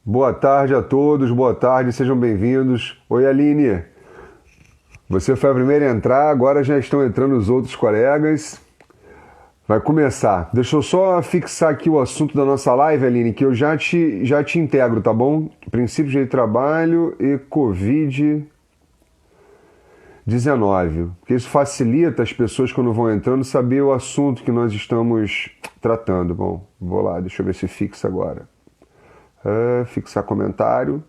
Boa tarde a todos, boa tarde, sejam bem-vindos. Oi, Aline. Você foi a primeira a entrar, agora já estão entrando os outros colegas. Vai começar. Deixa eu só fixar aqui o assunto da nossa live, Aline, que eu já te integro, tá bom? Princípios de trabalho e Covid-19. Porque isso facilita as pessoas, quando vão entrando, saber o assunto que nós estamos tratando. Bom, vou lá, deixa eu ver se fixa agora. Fixar comentário.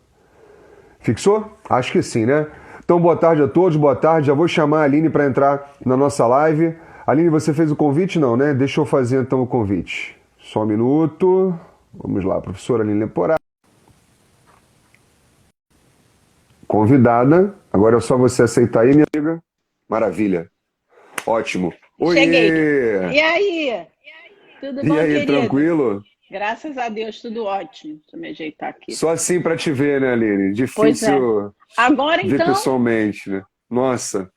Fixou? Acho que sim, né? Então, boa tarde a todos, boa tarde. Já vou chamar a Aline para entrar na nossa live. Aline, você fez o convite? Não, né? Deixa eu fazer então o convite. Só um minuto. Vamos lá, professora Aline Leporá. Convidada. Agora é só você aceitar aí, minha amiga. Maravilha. Ótimo. Cheguei. Oiê! E aí? Tudo E bom, aí, querido? tranquilo? Graças a Deus, tudo ótimo. Deixa eu me ajeitar aqui. Só assim para te ver, né, Aline? Pois é. Difícil Agora ver então, pessoalmente, né? Nossa.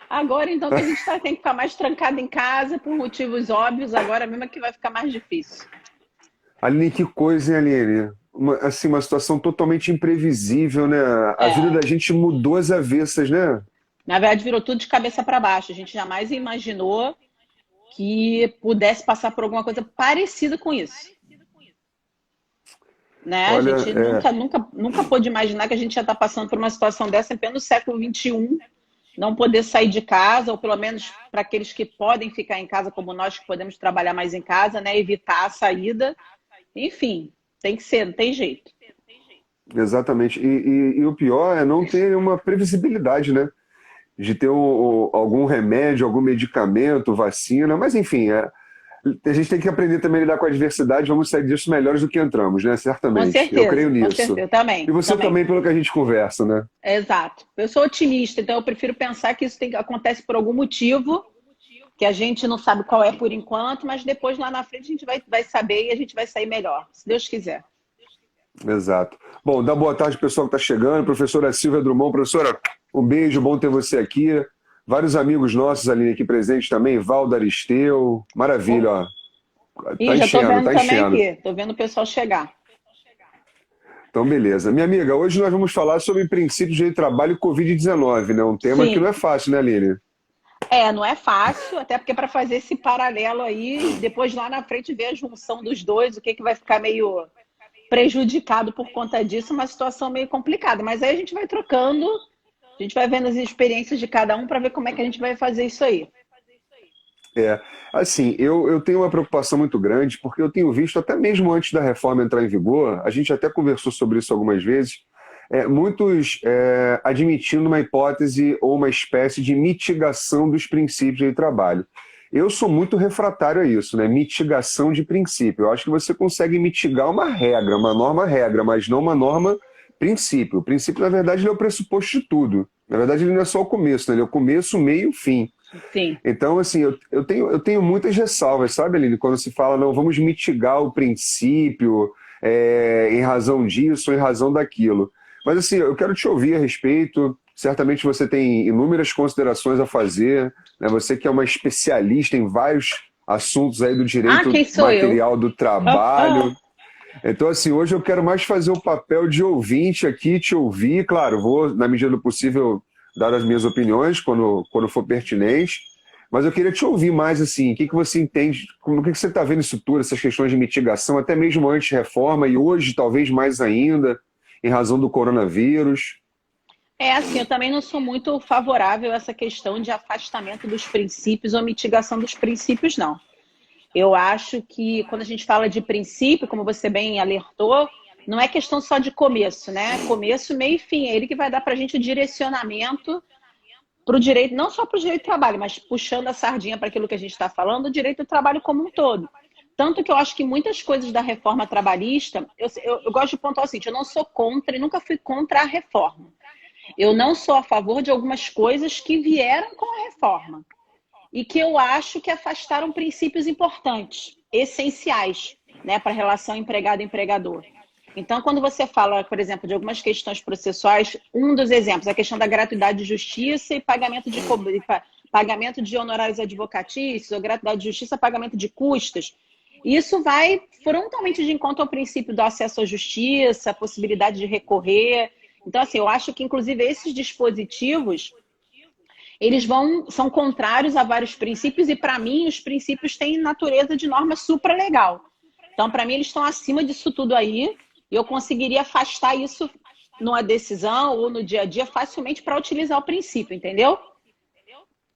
agora então que a gente tem que ficar mais trancado em casa por motivos óbvios, agora mesmo é que vai ficar mais difícil. Aline, que coisa, hein, Aline? Uma situação totalmente imprevisível, né? A vida É, da gente mudou às avessas, né? na verdade, virou tudo de cabeça para baixo. A gente jamais imaginou que pudesse passar por alguma coisa parecida com isso, né? A Olha, gente nunca pôde imaginar que a gente ia estar passando por uma situação dessa em pleno século XXI, não poder sair de casa, ou pelo menos para aqueles que podem ficar em casa, como nós que podemos trabalhar mais em casa, né? Evitar a saída. Enfim, tem que ser, não tem jeito. exatamente. E o pior é não ter uma previsibilidade, né? De ter algum remédio, algum medicamento, vacina, mas enfim, a gente tem que aprender também a lidar com a adversidade, vamos sair disso melhores do que entramos, né? Certamente. Eu creio Com nisso. certeza, E também, você também. também, pelo que a gente conversa, né? Exato. Eu sou otimista, então eu prefiro pensar que isso acontece por algum motivo, que a gente não sabe qual é por enquanto, mas depois lá na frente a gente vai saber e a gente vai sair melhor, se Deus quiser. Exato. Bom, dá boa tarde, pessoal que está chegando. Professora Silvia Drummond. Professora, um beijo, bom ter você aqui. Vários amigos nossos ali aqui presentes também. Valdo Aristeu. Maravilha, ó. E Tá já estou enchendo, vendo tá também enchendo. aqui, estou vendo o pessoal chegar. Então, beleza. Minha amiga, hoje nós vamos falar sobre princípios de trabalho e Covid-19, né? Um tema que não Sim, é fácil, né, Aline? não é fácil, até porque para fazer esse paralelo aí, depois lá na frente ver a junção dos dois, o que, que vai ficar meio prejudicado por conta disso, uma situação meio complicada. Mas aí a gente vai trocando, a gente vai vendo as experiências de cada um para ver como é que a gente vai fazer isso aí. É, assim, eu tenho uma preocupação muito grande, porque eu tenho visto, até mesmo antes da reforma entrar em vigor, a gente até conversou sobre isso algumas vezes, muitos admitindo uma hipótese ou uma espécie de mitigação dos princípios de trabalho. Eu sou muito refratário a isso, né? Mitigação de princípio. Eu acho que você consegue mitigar uma regra, uma norma regra, mas não uma norma princípio. O princípio, na verdade, ele é o pressuposto de tudo. Na verdade, ele não é só o começo, né? Ele é o começo, meio e o fim. Sim. Então, assim, eu tenho muitas ressalvas, sabe, Aline, quando se fala, não, vamos mitigar o princípio em razão disso, em razão daquilo. Mas, assim, eu quero te ouvir a respeito. Certamente você tem inúmeras considerações a fazer, né? Você que é uma especialista em vários assuntos aí do Ah, direito quem sou eu? material do trabalho. Então, assim, hoje eu quero mais fazer o papel de ouvinte aqui, te ouvir. Claro, vou, na medida do possível, dar as minhas opiniões quando for pertinente. Mas eu queria te ouvir mais, assim, o que você entende, como, o que você está vendo isso tudo, essas questões de mitigação, até mesmo antes de reforma e hoje, talvez mais ainda, em razão do coronavírus. É assim, eu também não sou muito favorável a essa questão de afastamento dos princípios ou mitigação dos princípios, não. Eu acho que quando a gente fala de princípio, como você bem alertou, não é questão só de começo, né? Começo, meio e fim. É ele que vai dar para a gente o direcionamento para o direito, não só para o direito do trabalho, mas puxando a sardinha para aquilo que a gente está falando, o direito do trabalho como um todo. Tanto que eu acho que muitas coisas da reforma trabalhista, eu gosto de pontuar o seguinte, eu não sou contra e nunca fui contra a reforma. Eu não sou a favor de algumas coisas que vieram com a reforma e que eu acho que afastaram princípios importantes, essenciais, né, para a relação empregado-empregador. Então, quando você fala, por exemplo, de algumas questões processuais, um dos exemplos, a questão da gratuidade de justiça e pagamento de honorários advocatícios, ou gratuidade de justiça, pagamento de custas. E isso vai frontalmente de encontro ao princípio do acesso à justiça, a possibilidade de recorrer. Então, assim, eu acho que, inclusive, esses dispositivos, são contrários a vários princípios, e, para mim, os princípios têm natureza de norma supralegal. Então, para mim, eles estão acima disso tudo aí, e eu conseguiria afastar isso numa decisão ou no dia a dia facilmente para utilizar o princípio, entendeu?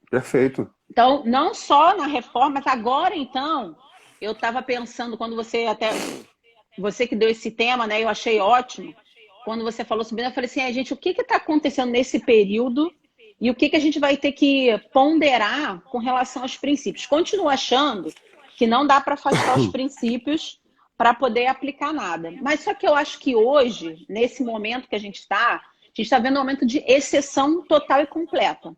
Perfeito. Então, não só na reforma, mas agora, então, eu estava pensando, quando você que deu esse tema, né, eu achei ótimo, quando você falou sobre isso, eu falei assim, gente, o que está acontecendo nesse período e o que a gente vai ter que ponderar com relação aos princípios? Continuo achando que não dá para afastar os princípios para poder aplicar nada. Mas só que eu acho que hoje, nesse momento que a gente está vendo um momento de exceção total e completa.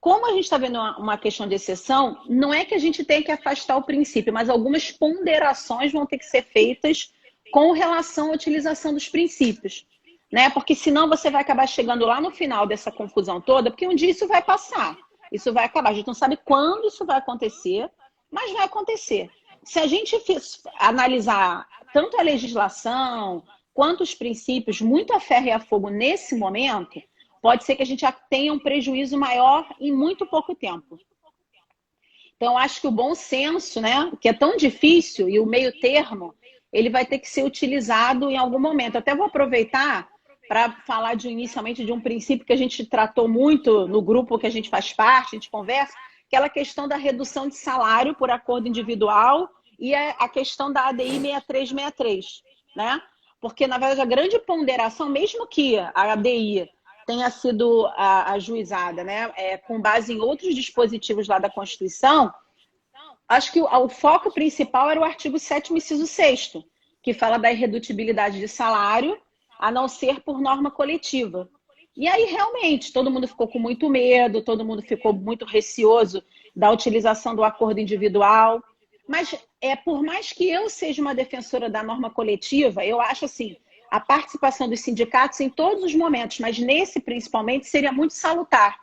Como a gente está vendo uma questão de exceção, não é que a gente tenha que afastar o princípio, mas algumas ponderações vão ter que ser feitas com relação à utilização dos princípios, né? Porque senão você vai acabar chegando lá no final dessa confusão toda, porque um dia isso vai passar, isso vai acabar. A gente não sabe quando isso vai acontecer, mas vai acontecer. Se a gente analisar tanto a legislação quanto os princípios muito a ferro e a fogo nesse momento, pode ser que a gente já tenha um prejuízo maior em muito pouco tempo. Então, eu acho que o bom senso, né, que é tão difícil, e o meio termo, ele vai ter que ser utilizado em algum momento. Até vou aproveitar para falar inicialmente de um princípio que a gente tratou muito no grupo que a gente faz parte, a gente conversa, aquela questão da redução de salário por acordo individual e a questão da ADI 6363, né? Porque, na verdade, a grande ponderação, mesmo que a ADI tenha sido ajuizada, né, com base em outros dispositivos lá da Constituição, acho que o foco principal era o artigo 7º, inciso 6º, que fala da irredutibilidade de salário, a não ser por norma coletiva. E aí, realmente, todo mundo ficou com muito medo, todo mundo ficou muito receoso da utilização do acordo individual. Mas, por mais que eu seja uma defensora da norma coletiva, eu acho assim, a participação dos sindicatos em todos os momentos, mas nesse principalmente, seria muito salutar.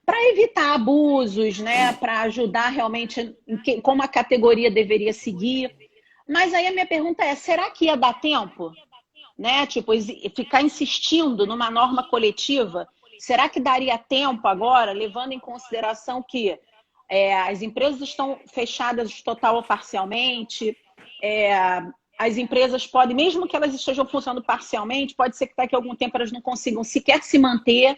Para evitar abusos, né? Para ajudar realmente como a categoria deveria seguir. Mas aí a minha pergunta é, será que ia dar tempo? Né? Tipo, ficar insistindo numa norma coletiva, será que daria tempo agora, levando em consideração que as empresas estão fechadas total ou parcialmente, as empresas podem, mesmo que elas estejam funcionando parcialmente, pode ser que daqui a algum tempo elas não consigam sequer se manter.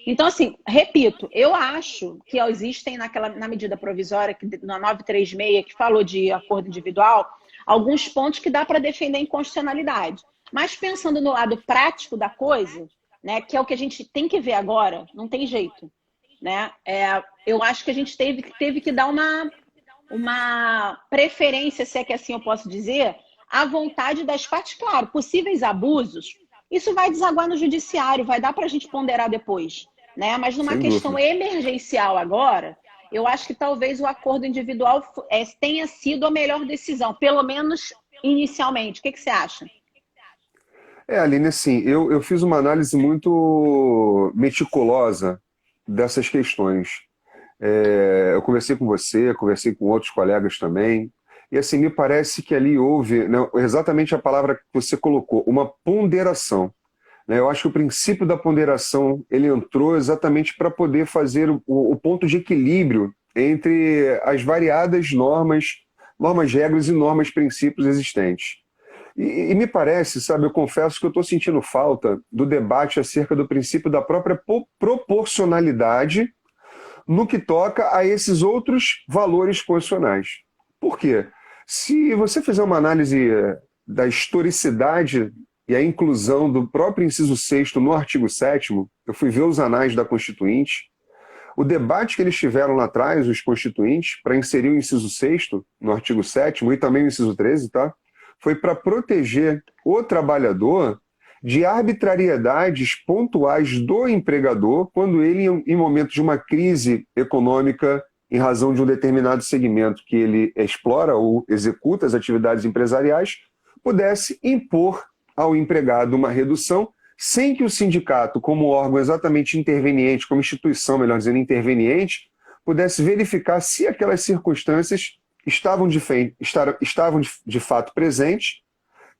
Então, assim, repito, eu acho que existem na medida provisória, na 936, que falou de acordo individual, alguns pontos que dá para defender a inconstitucionalidade. Mas pensando no lado prático da coisa, né, que é o que a gente tem que ver agora, não tem jeito. Né? Eu acho que a gente teve que dar uma preferência, se é que assim eu posso dizer, à vontade das partes. Claro, possíveis abusos, isso vai desaguar no judiciário, vai dar para a gente ponderar depois. Né? Mas numa questão emergencial agora, eu acho que talvez o acordo individual tenha sido a melhor decisão, pelo menos inicialmente. O que você acha? Aline, assim, eu fiz uma análise muito meticulosa dessas questões. Eu conversei com você, conversei com outros colegas também, e assim, me parece que ali houve, né, exatamente a palavra que você colocou, uma ponderação. Né? Eu acho que o princípio da ponderação, ele entrou exatamente para poder fazer o ponto de equilíbrio entre as variadas normas, regras e normas, princípios existentes. E me parece, sabe, eu confesso que eu estou sentindo falta do debate acerca do princípio da própria proporcionalidade no que toca a esses outros valores constitucionais. Por quê? Se você fizer uma análise da historicidade e a inclusão do próprio inciso 6º no artigo 7º, eu fui ver os anais da Constituinte, o debate que eles tiveram lá atrás, os constituintes, para inserir o inciso 6º no artigo 7º e também o inciso 13, tá? Foi para proteger o trabalhador de arbitrariedades pontuais do empregador quando ele, em momentos de uma crise econômica, em razão de um determinado segmento que ele explora ou executa as atividades empresariais, pudesse impor ao empregado uma redução sem que o sindicato, como órgão exatamente interveniente, como instituição, melhor dizendo, interveniente, pudesse verificar se aquelas circunstâncias estavam de fato presentes,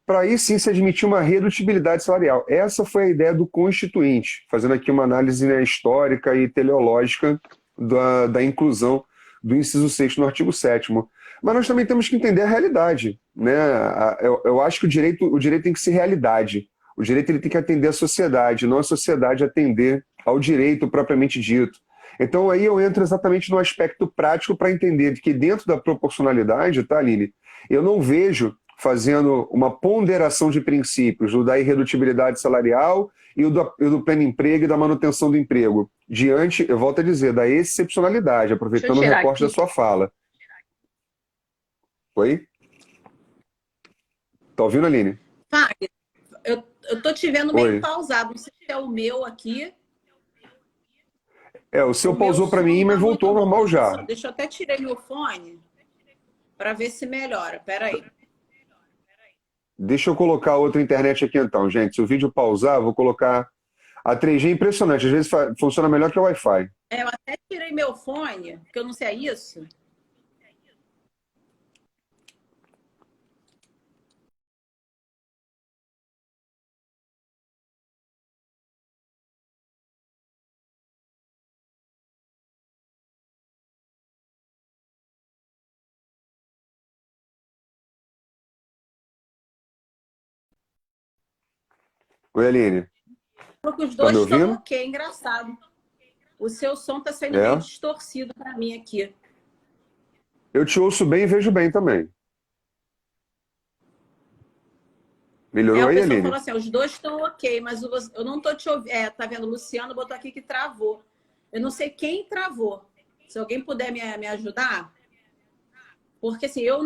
para aí sim se admitir uma redutibilidade salarial. Essa foi a ideia do Constituinte, fazendo aqui uma análise, né, histórica e teleológica da inclusão do inciso 6º no artigo 7º. Mas nós também temos que entender a realidade, né? Eu acho que o direito tem que ser realidade. O direito ele tem que atender à sociedade, não a sociedade atender ao direito propriamente dito. Então aí eu entro exatamente no aspecto prático para entender que dentro da proporcionalidade, tá, Aline? Eu não vejo fazendo uma ponderação de princípios, o da irredutibilidade salarial e o do pleno emprego e da manutenção do emprego. Diante, eu volto a dizer, da excepcionalidade, aproveitando o recorte da sua fala. Oi? Tá ouvindo, Aline? Eu tô te vendo meio pausado, não sei se é o meu aqui. O seu pausou para mim, mas voltou ao normal já. Deixa eu até tirar meu fone para ver se melhora. Espera aí. Deixa eu colocar outra internet aqui então, gente. Se o vídeo pausar, eu vou colocar a 3G. Impressionante, às vezes funciona melhor que o Wi-Fi. Eu até tirei meu fone, porque eu não sei isso. Oi, Aline. Porque os dois estão ok, engraçado. O seu som está saindo meio distorcido para mim aqui. Eu te ouço bem e vejo bem também. Melhorou aí, Aline? Falou assim, os dois estão ok, mas eu não estou te ouvindo. Tá vendo? O Luciano botou aqui que travou. Eu não sei quem travou. Se alguém puder me ajudar. Porque assim, eu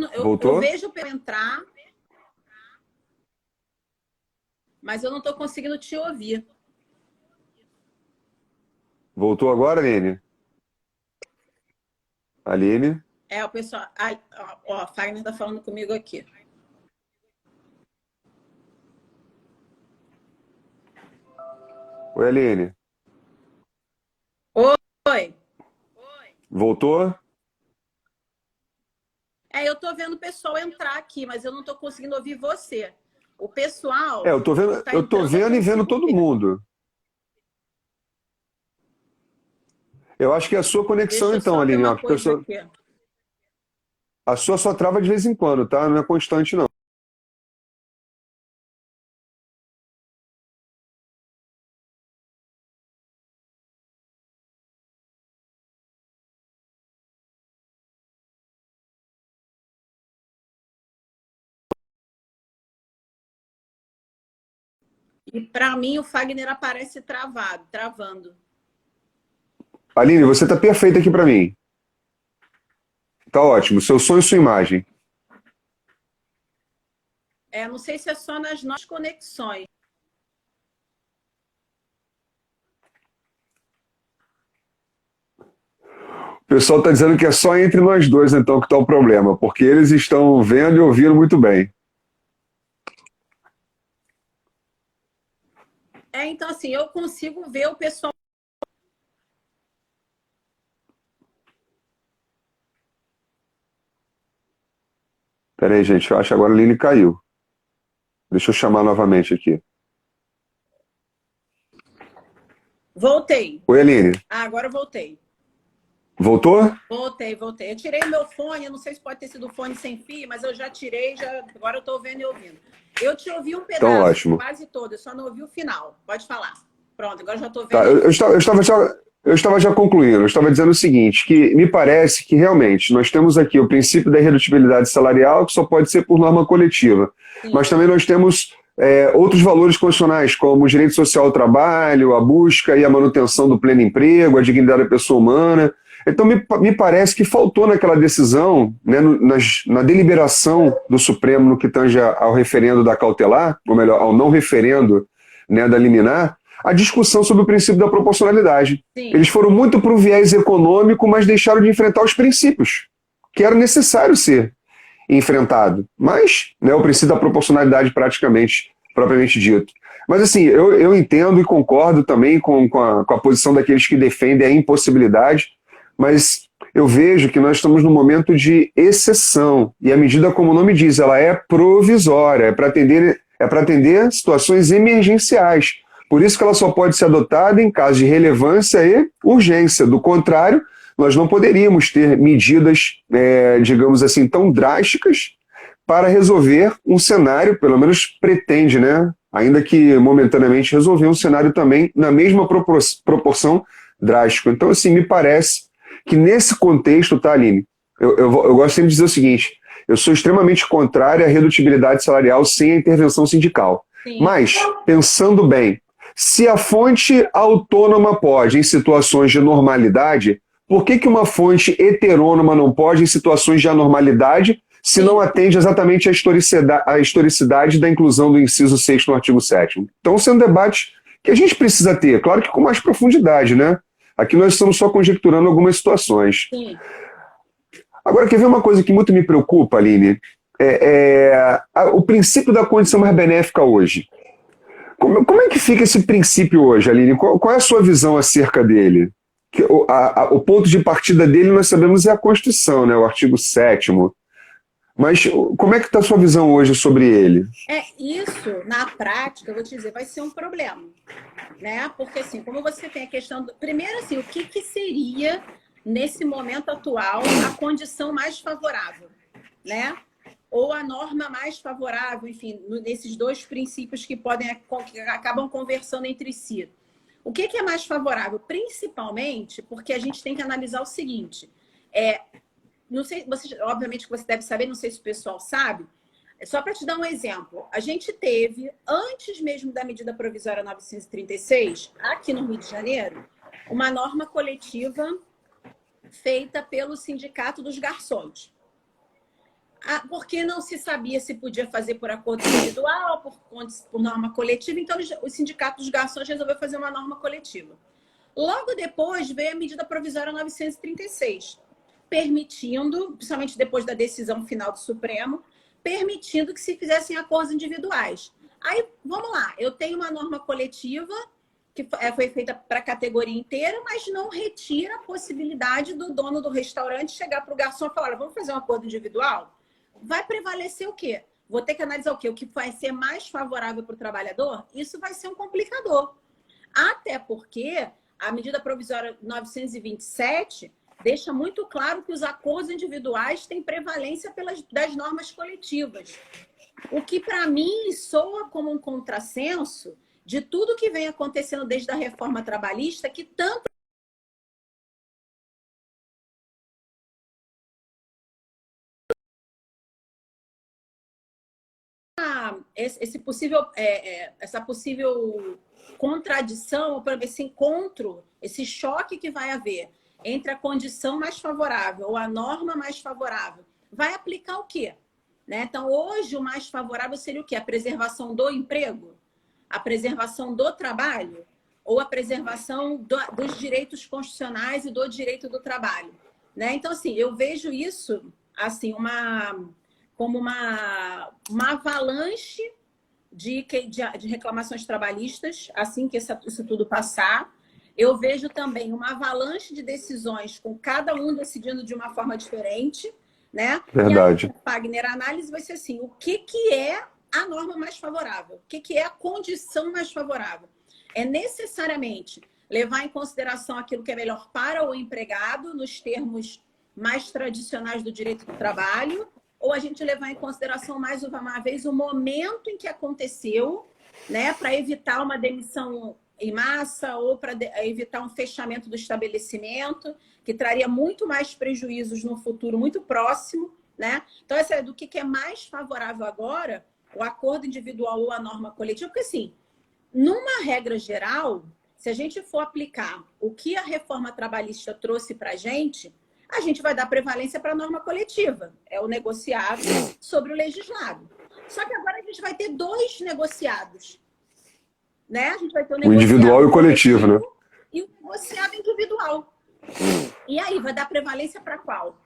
vejo para entrar, mas eu não estou conseguindo te ouvir. Voltou agora, Aline? Aline? O pessoal... a Fagner está falando comigo aqui. Oi, Aline. Oi. Voltou? Eu tô vendo o pessoal entrar aqui, mas eu não tô conseguindo ouvir você. O pessoal... eu tô vendo e vendo todo mundo. Eu acho que é a sua conexão, então, Aline. A sua só trava de vez em quando, tá? Não é constante, não. E para mim o Fagner aparece travando. Aline, você tá perfeita aqui para mim. Tá ótimo. Seu som e sua imagem. Não sei se é só nas nossas conexões. O pessoal tá dizendo que é só entre nós dois, então, que tá o problema, porque eles estão vendo e ouvindo muito bem. Então, assim, eu consigo ver o pessoal. Peraí, gente, eu acho que agora a Aline caiu. Deixa eu chamar novamente aqui. Voltei. Oi, Aline. Agora eu voltei. Voltou? Voltei. Eu tirei meu fone, eu não sei se pode ter sido fone sem fio, mas eu já tirei, agora eu estou vendo e ouvindo. Eu te ouvi um pedaço, então, ótimo. Quase todo, eu só não ouvi o final. Pode falar. Pronto, agora já estou vendo. Tá, eu estava já concluindo, eu estava dizendo o seguinte, que me parece que realmente nós temos aqui o princípio da irredutibilidade salarial, que só pode ser por norma coletiva. Sim. Mas também nós temos outros valores constitucionais, como o direito social ao trabalho, a busca e a manutenção do pleno emprego, a dignidade da pessoa humana. Então, me parece que faltou naquela decisão, né, na deliberação do Supremo no que tange ao referendo da cautelar, ou melhor, ao não referendo, né, da liminar, a discussão sobre o princípio da proporcionalidade. Sim. Eles foram muito para o viés econômico, mas deixaram de enfrentar os princípios, que era necessário ser enfrentado. Mas, né, o princípio da proporcionalidade propriamente dito. Mas assim, eu entendo e concordo também com a posição daqueles que defendem a impossibilidade, mas Eu vejo que nós estamos num momento de exceção, e a medida, como o nome diz, ela é provisória, é para atender situações emergenciais. Por isso que ela só pode ser adotada em caso de relevância e urgência. Do contrário, nós não poderíamos ter medidas, digamos assim, tão drásticas para resolver um cenário, pelo menos pretende, né? Ainda que momentaneamente resolver um cenário também na mesma proporção drástico. Então, assim, me parece que nesse contexto, tá, Aline? Eu gosto sempre de dizer o seguinte: eu sou extremamente contrário à redutibilidade salarial sem a intervenção sindical. Sim. Mas, pensando bem, se a fonte autônoma pode em situações de normalidade, por que uma fonte heterônoma não pode em situações de anormalidade, se não atende exatamente à historicidade da inclusão do inciso 6º no artigo 7º? Então, são debates que a gente precisa ter, claro que com mais profundidade, né? Aqui nós estamos só conjecturando algumas situações. Sim. Agora, quer ver uma coisa que muito me preocupa, Aline? O princípio da condição mais benéfica hoje. Como é que fica esse princípio hoje, Aline? Qual é a sua visão acerca dele? O ponto de partida dele, nós sabemos, é a Constituição, né? O artigo 7º. Mas como é que está a sua visão hoje sobre ele? Isso, na prática, eu vou te dizer, vai ser um problema, né? Porque, assim, como você tem a questão... Primeiro, assim, o que seria, nesse momento atual, a condição mais favorável, né? Ou a norma mais favorável, enfim, nesses dois princípios que acabam conversando entre si. O que é mais favorável? Principalmente porque a gente tem que analisar o seguinte... Não sei, obviamente que você deve saber, não sei se o pessoal sabe, só para te dar um exemplo, a gente teve, antes mesmo da medida provisória 936, aqui no Rio de Janeiro, uma norma coletiva feita pelo Sindicato dos Garçons. Porque não se sabia se podia fazer por acordo individual, por norma coletiva, então o Sindicato dos Garçons resolveu fazer uma norma coletiva. Logo depois veio a medida provisória 936, permitindo, principalmente depois da decisão final do Supremo, permitindo que se fizessem acordos individuais. Aí, vamos lá, eu tenho uma norma coletiva que foi feita para a categoria inteira, mas não retira a possibilidade do dono do restaurante chegar para o garçom e falar: vamos fazer um acordo individual? Vai prevalecer o quê? Vou ter que analisar o quê? O que vai ser mais favorável para o trabalhador? Isso vai ser um complicador. Até porque a medida provisória 927 deixa muito claro que os acordos individuais têm prevalência das normas coletivas. O que, para mim, soa como um contrassenso de tudo que vem acontecendo desde a reforma trabalhista, que tanto essa possível contradição, esse encontro, esse choque que vai haver entre a condição mais favorável ou a norma mais favorável, vai aplicar o quê? Né? Então, hoje, o mais favorável seria o quê? A preservação do emprego? A preservação do trabalho? Ou a preservação dos direitos constitucionais e do direito do trabalho? Né? Então, assim, eu vejo isso assim, como uma avalanche de reclamações trabalhistas, assim que isso tudo passar. Eu vejo também uma avalanche de decisões com cada um decidindo de uma forma diferente, né? Verdade. E a Fagner, a análise vai ser assim: o que é a norma mais favorável? O que é a condição mais favorável? É necessariamente levar em consideração aquilo que é melhor para o empregado, nos termos mais tradicionais do direito do trabalho, ou a gente levar em consideração mais uma vez o momento em que aconteceu, né, para evitar uma demissão em massa ou para evitar um fechamento do estabelecimento, que traria muito mais prejuízos no futuro muito próximo, né? Então, essa é do que é mais favorável agora, o acordo individual ou a norma coletiva, porque, assim, numa regra geral, se a gente for aplicar o que a reforma trabalhista trouxe para a gente vai dar prevalência para a norma coletiva, é o negociado sobre o legislado. Só que agora a gente vai ter dois negociados, né? A gente vai ter o individual e o coletivo, né? E o negociado individual. E aí, vai dar prevalência para qual?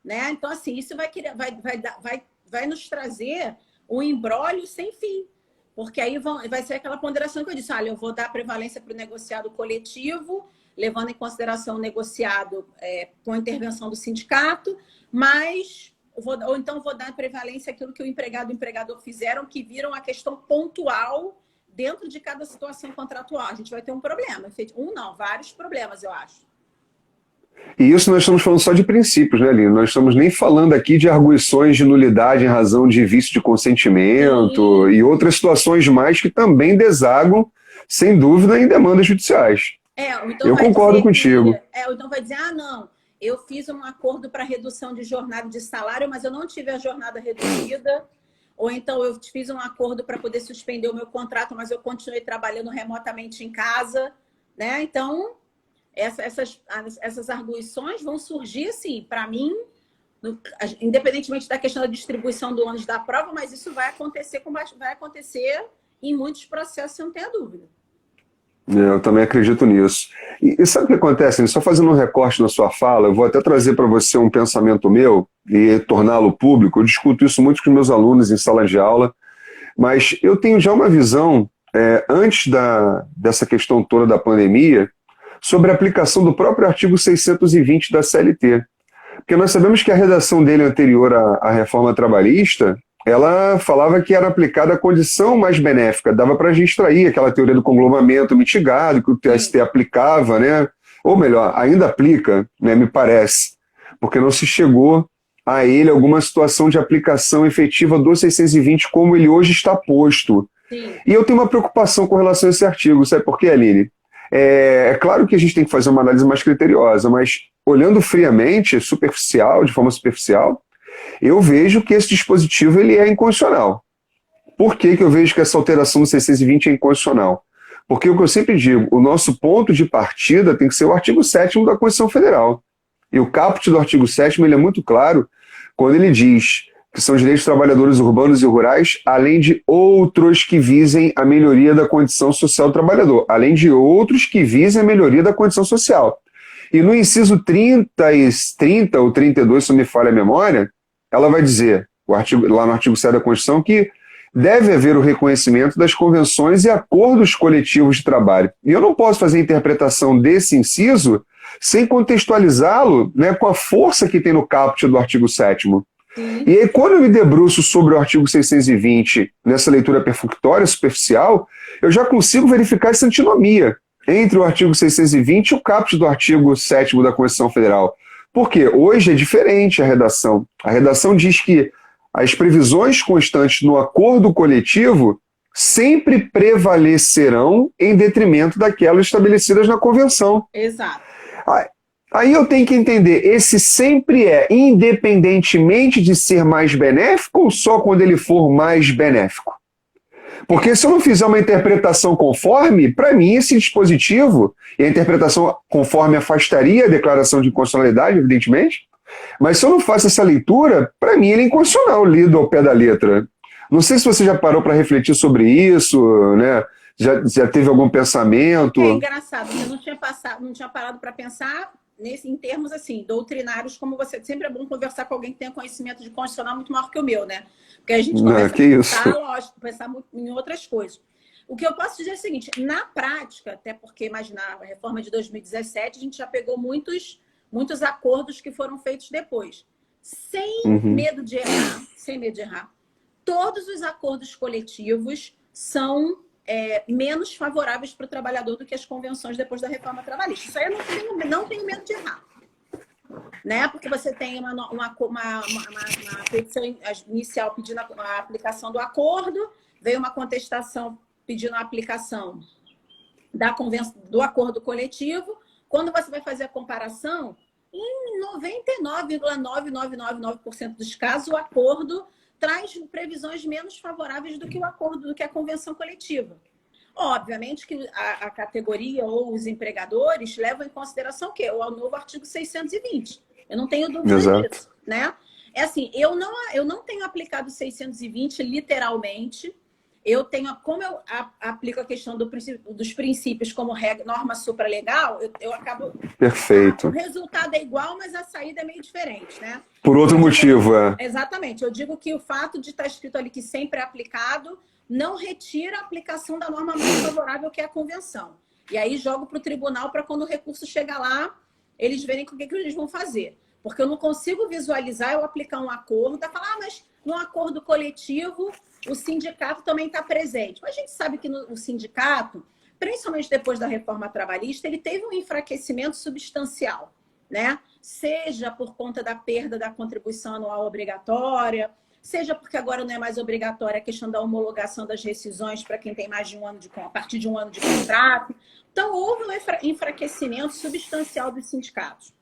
Né? Então, assim, isso vai nos trazer um imbróglio sem fim. Porque aí vai ser aquela ponderação que eu disse: olha, eu vou dar prevalência para o negociado coletivo, levando em consideração o negociado com a intervenção do sindicato, mas ou então vou dar prevalência àquilo que o empregado e o empregador fizeram, que viram a questão pontual dentro de cada situação contratual. A gente vai ter um problema. Vários problemas, eu acho. E isso nós estamos falando só de princípios, né, Aline? Nós estamos nem falando aqui de arguições de nulidade em razão de vício de consentimento e outras situações mais que também desaguam, sem dúvida, em demandas judiciais. Então eu concordo contigo. Então vai dizer, não, eu fiz um acordo para redução de jornada de salário, mas eu não tive a jornada reduzida. Ou então eu fiz um acordo para poder suspender o meu contrato, mas eu continuei trabalhando remotamente em casa, né? Então, essas arguições vão surgir, assim, para mim, independentemente da questão da distribuição do ônus da prova, mas isso vai acontecer em muitos processos, você não tem a dúvida. Eu também acredito nisso. E sabe o que acontece? Só fazendo um recorte na sua fala, eu vou até trazer para você um pensamento meu e torná-lo público. Eu discuto isso muito com meus alunos em sala de aula, mas eu tenho já uma visão, antes dessa questão toda da pandemia, sobre a aplicação do próprio artigo 620 da CLT. Porque nós sabemos que a redação dele anterior à reforma trabalhista, ela falava que era aplicada a condição mais benéfica, dava para a gente extrair aquela teoria do conglomamento mitigado, que o TST aplicava, né? Ou melhor, ainda aplica, né, me parece, porque não se chegou a ele alguma situação de aplicação efetiva do 620 como ele hoje está posto. Sim. E eu tenho uma preocupação com relação a esse artigo, sabe por quê, Aline? É claro que a gente tem que fazer uma análise mais criteriosa, mas olhando friamente, de forma superficial, eu vejo que esse dispositivo ele é inconstitucional. Por que eu vejo que essa alteração do 620 é inconstitucional? Porque o que eu sempre digo, o nosso ponto de partida tem que ser o artigo 7º da Constituição Federal. E o caput do artigo 7º ele é muito claro quando ele diz que são direitos dos trabalhadores urbanos e rurais, além de outros que visem a melhoria da condição social do trabalhador. Além de outros que visem a melhoria da condição social. E no inciso 30 ou 32, se não me falha a memória, ela vai dizer, lá no artigo 7 da Constituição, que deve haver o reconhecimento das convenções e acordos coletivos de trabalho. E eu não posso fazer a interpretação desse inciso sem contextualizá-lo, né, com a força que tem no caput do artigo 7º. E aí, quando eu me debruço sobre o artigo 620, nessa leitura perfunctória, superficial, eu já consigo verificar essa antinomia entre o artigo 620 e o caput do artigo 7º da Constituição Federal. Porque hoje é diferente a redação. A redação diz que as previsões constantes no acordo coletivo sempre prevalecerão em detrimento daquelas estabelecidas na convenção. Exato. Aí eu tenho que entender, esse sempre é independentemente de ser mais benéfico ou só quando ele for mais benéfico? Porque se eu não fizer uma interpretação conforme, para mim esse dispositivo, e a interpretação conforme afastaria a declaração de inconstitucionalidade, evidentemente, mas se eu não faço essa leitura, para mim ele é inconstitucional, lido ao pé da letra. Não sei se você já parou para refletir sobre isso, né? Já teve algum pensamento? É engraçado, eu não tinha parado para pensar em termos assim, doutrinários, como você. Sempre é bom conversar com alguém que tenha conhecimento de constitucional muito maior que o meu, né? Porque a gente começa pensar muito em outras coisas. O que eu posso dizer é o seguinte, na prática, até porque imaginar a reforma de 2017, a gente já pegou muitos acordos que foram feitos depois. Sem medo de errar. Todos os acordos coletivos são menos favoráveis para o trabalhador do que as convenções depois da reforma trabalhista. Isso aí eu não tenho medo de errar. Né? Porque você tem uma petição inicial pedindo a aplicação do acordo, veio uma contestação pedindo a aplicação do acordo coletivo. Quando você vai fazer a comparação, em 99,9999% dos casos, o acordo traz previsões menos favoráveis do que o acordo, do que a convenção coletiva. Obviamente que a categoria ou os empregadores levam em consideração o quê? O novo artigo 620. Eu não tenho dúvida disso, né? É assim, eu não tenho aplicado 620 literalmente. Como eu aplico a questão dos princípios como norma supralegal, eu acabo... Perfeito. O resultado é igual, mas a saída é meio diferente, né? Por outro motivo, Exatamente. Eu digo que o fato de estar escrito ali que sempre é aplicado não retira a aplicação da norma mais favorável, que é a convenção. E aí jogo para o tribunal para quando o recurso chegar lá, eles verem o que eles vão fazer. Porque eu não consigo visualizar eu aplicar um acordo e falar, mas no acordo coletivo o sindicato também está presente. Mas a gente sabe que o sindicato, principalmente depois da reforma trabalhista, ele teve um enfraquecimento substancial, né? Seja por conta da perda da contribuição anual obrigatória, seja porque agora não é mais obrigatória a questão da homologação das rescisões para quem tem mais de um ano a partir de um ano de contrato. Então, houve um enfraquecimento substancial dos sindicatos.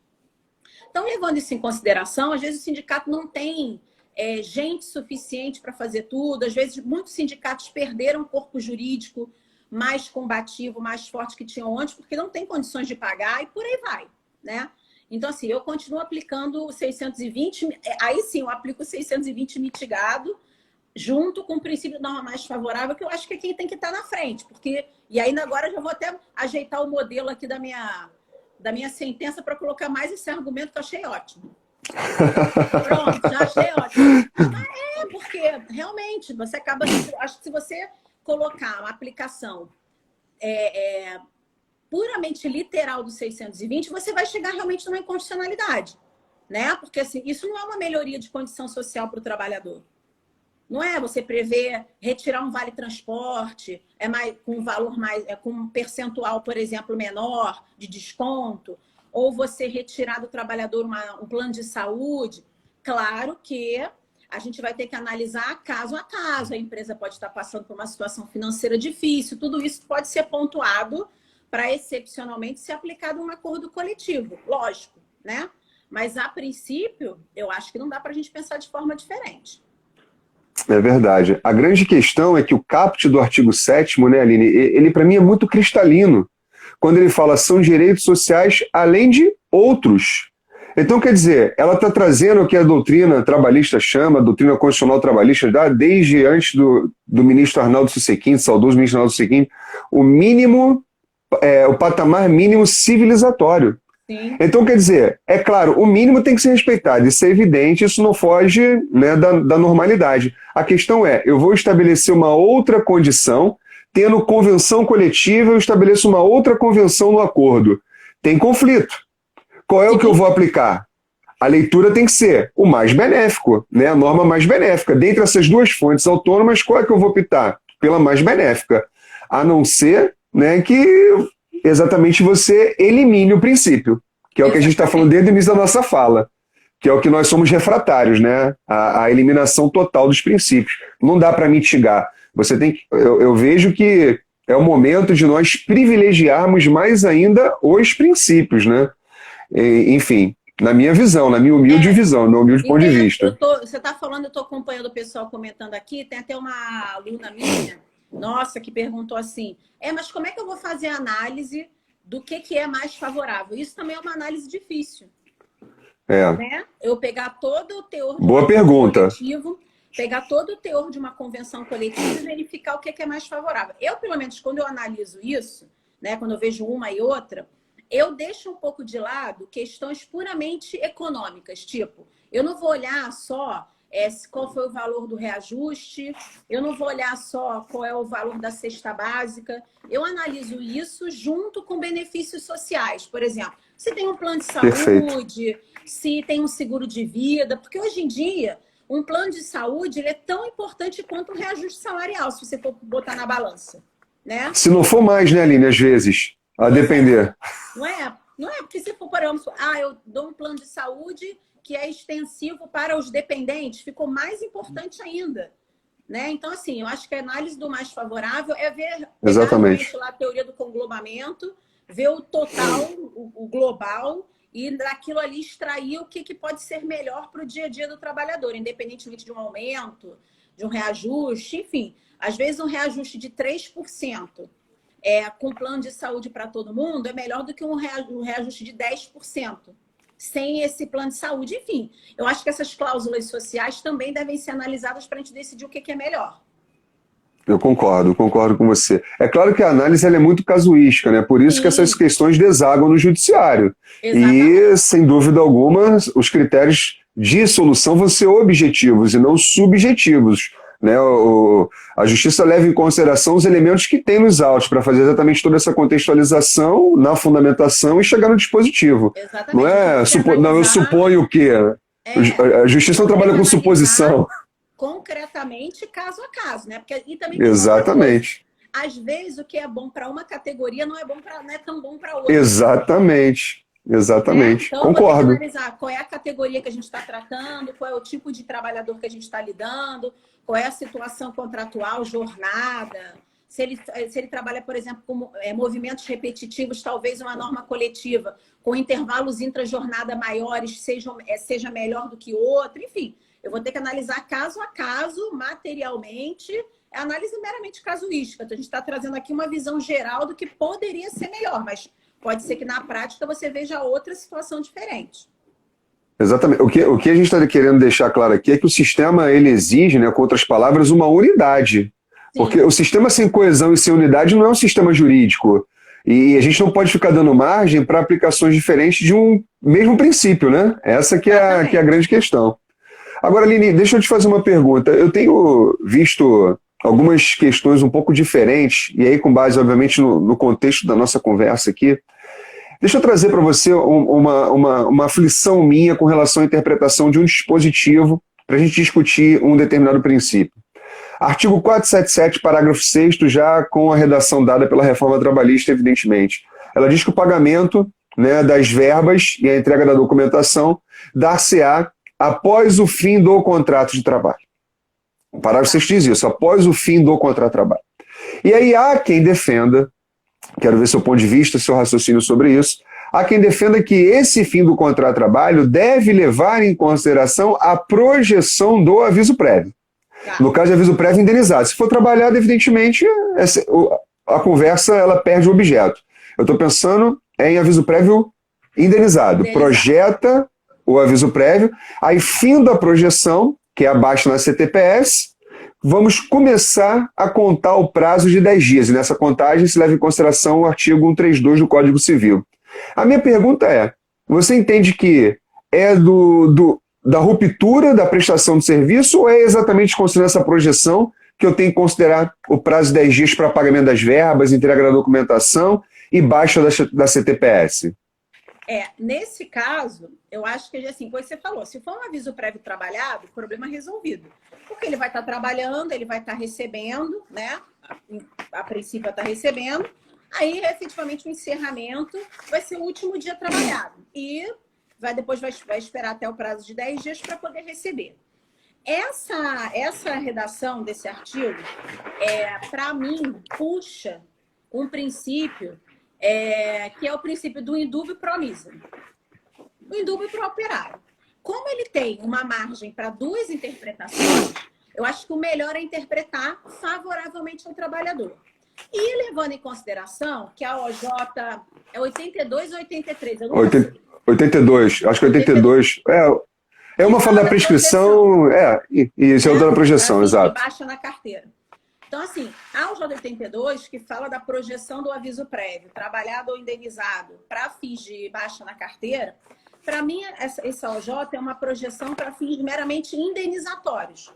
Então, levando isso em consideração, às vezes o sindicato não tem gente suficiente para fazer tudo. Às vezes, muitos sindicatos perderam o corpo jurídico mais combativo, mais forte que tinham antes, porque não tem condições de pagar e por aí vai, né? Então, assim, eu continuo aplicando o 620, aí sim, eu aplico o 620 mitigado, junto com o princípio de norma mais favorável, que eu acho que é quem tem que estar na frente, porque... E ainda agora já vou até ajeitar o modelo aqui da minha sentença para colocar mais esse argumento que eu achei ótimo. Pronto, já achei ótimo. Porque realmente você acaba... Acho que se você colocar uma aplicação puramente literal do 620, você vai chegar realmente numa inconstitucionalidade, né? Porque assim, isso não é uma melhoria de condição social para o trabalhador. Não é você prever retirar um vale-transporte, com um valor com um percentual, por exemplo, menor de desconto, ou você retirar do trabalhador um plano de saúde. Claro que a gente vai ter que analisar caso a caso. A empresa pode estar passando por uma situação financeira difícil. Tudo isso pode ser pontuado para, excepcionalmente, ser aplicado um acordo coletivo. Lógico, né? Mas, a princípio, eu acho que não dá para a gente pensar de forma diferente. É verdade. A grande questão é que o caput do artigo 7º, né, Aline, ele para mim é muito cristalino. Quando ele fala são direitos sociais além de outros. Então, quer dizer, ela está trazendo o que a doutrina trabalhista chama, a doutrina constitucional trabalhista, desde antes do ministro Arnaldo Susequim, saudoso ministro Arnaldo Susequim, o mínimo, o patamar mínimo civilizatório. Sim. Então, quer dizer, é claro, o mínimo tem que ser respeitado, isso é evidente, isso não foge, né, da normalidade. A questão é, eu vou estabelecer uma outra condição, tendo convenção coletiva, eu estabeleço uma outra convenção no acordo. Tem conflito. Qual é o que eu vou aplicar? A leitura tem que ser o mais benéfico, né? A norma mais benéfica. Dentre essas duas fontes autônomas, qual é que eu vou optar? Pela mais benéfica. A não ser, né, que exatamente você elimine o princípio, que é o que a gente está falando desde o início da nossa fala, que é o que nós somos refratários, né? A eliminação total dos princípios. Não dá para mitigar. Você tem que, eu vejo que é o momento de nós privilegiarmos mais ainda os princípios, né? Enfim, na minha visão, na minha humilde visão, no meu humilde ponto de vista. Você está falando, eu estou acompanhando o pessoal comentando aqui, tem até uma aluna minha, nossa, que perguntou assim, mas como é que eu vou fazer a análise do que é mais favorável? Isso também é uma análise difícil. Né? Eu pegar todo o teor de Boa pergunta. Coletivo, pegar todo o teor de uma convenção coletiva e verificar o que é mais favorável. Eu, pelo menos, quando eu analiso isso, né, quando eu vejo uma e outra, eu deixo um pouco de lado questões puramente econômicas, tipo, eu não vou olhar só qual foi o valor do reajuste, eu não vou olhar só qual é o valor da cesta básica, eu analiso isso junto com benefícios sociais. Por exemplo, se tem um plano de saúde, Perfeito. Se tem um seguro de vida, porque hoje em dia um plano de saúde ele é tão importante quanto um reajuste salarial, se você for botar na balança, né? Se não for mais, né, Aline, às vezes, a depender. Não é, porque se for, por exemplo, eu dou um plano de saúde que é extensivo para os dependentes, ficou mais importante ainda, né? Então, assim, eu acho que a análise do mais favorável é ver exatamente lá a teoria do conglomamento, ver o total, o global, e daquilo ali extrair o que pode ser melhor para o dia a dia do trabalhador, independentemente de um aumento, de um reajuste, enfim. Às vezes um reajuste de 3% com plano de saúde para todo mundo é melhor do que um reajuste de 10% sem esse plano de saúde. Enfim, eu acho que essas cláusulas sociais também devem ser analisadas para a gente decidir o que é melhor. Eu concordo com você. É claro que a análise ela é muito casuística, né? Por isso que essas questões desaguam no judiciário. Exatamente. E, sem dúvida alguma, os critérios de solução vão ser objetivos e não subjetivos. né? A justiça leva em consideração os elementos que tem nos autos para fazer exatamente toda essa contextualização na fundamentação e chegar no dispositivo. Exatamente. Não é, não, eu suponho que a justiça não trabalha com suposição. Concretamente, caso a caso, né? Porque, e também exatamente. Às vezes o que é bom para uma categoria não é tão bom para outra. Exatamente. Exatamente. Então, concordo. Vou ter que analisar qual é a categoria que a gente está tratando, qual é o tipo de trabalhador que a gente está lidando, qual é a situação contratual, jornada. Se ele trabalha, por exemplo, com movimentos repetitivos, talvez uma norma coletiva com intervalos intra-jornada maiores seja melhor do que outra. Enfim, eu vou ter que analisar caso a caso, materialmente. É análise meramente casuística. Então, a gente está trazendo aqui uma visão geral do que poderia ser melhor, mas pode ser que na prática você veja outra situação diferente. Exatamente. O que a gente está querendo deixar claro aqui é que o sistema ele exige, né, com outras palavras, uma unidade. Sim. Porque o sistema sem coesão e sem unidade não é um sistema jurídico. E a gente não pode ficar dando margem para aplicações diferentes de um mesmo princípio, né? Essa que é a grande questão. Agora, Aline, deixa eu te fazer uma pergunta. Eu tenho visto algumas questões um pouco diferentes, e aí com base, obviamente, no contexto da nossa conversa aqui. Deixa eu trazer para você uma aflição minha com relação à interpretação de um dispositivo para a gente discutir um determinado princípio. Artigo 477, parágrafo 6º, já com a redação dada pela reforma trabalhista, evidentemente. Ela diz que o pagamento, né, das verbas e a entrega da documentação dar-se-á após o fim do contrato de trabalho. O parágrafo 6 diz isso, após o fim do contrato de trabalho. E aí há quem defenda, quero ver seu ponto de vista, seu raciocínio sobre isso, há quem defenda que esse fim do contrato de trabalho deve levar em consideração a projeção do aviso prévio. No caso de aviso prévio indenizado. Se for trabalhado, evidentemente, a conversa ela perde o objeto. Eu estou pensando em aviso prévio indenizado. Projeta o aviso prévio, aí fim da projeção, que é abaixo na CTPS, vamos começar a contar o prazo de 10 dias. E nessa contagem se leva em consideração o artigo 132 do Código Civil. A minha pergunta é, você entende que é da ruptura da prestação de serviço ou é exatamente considerando essa projeção que eu tenho que considerar o prazo de 10 dias para pagamento das verbas, entrega da documentação e baixa da CTPS? Nesse caso, eu acho que, assim, como você falou, se for um aviso prévio trabalhado, o problema é resolvido. Porque ele vai estar trabalhando, ele vai estar recebendo, né? A princípio vai estar recebendo. Aí, efetivamente, o encerramento vai ser o último dia trabalhado. E depois vai esperar até o prazo de 10 dias para poder receber. Essa redação desse artigo, para mim, puxa um princípio que é o princípio do indúbio pro miserum. O indúbio pro operário. Como ele tem uma margem para duas interpretações, eu acho que o melhor é interpretar favoravelmente ao trabalhador. E levando em consideração que a OJ é 82 ou 83? Eu não sei. 82, acho que 82. É uma fala da prescrição, isso é outra da projeção, exato. Baixa na carteira. Então, assim, a OJ 82, que fala da projeção do aviso prévio, trabalhado ou indenizado, para fins de baixa na carteira, para mim, essa OJ é uma projeção para fins meramente indenizatórios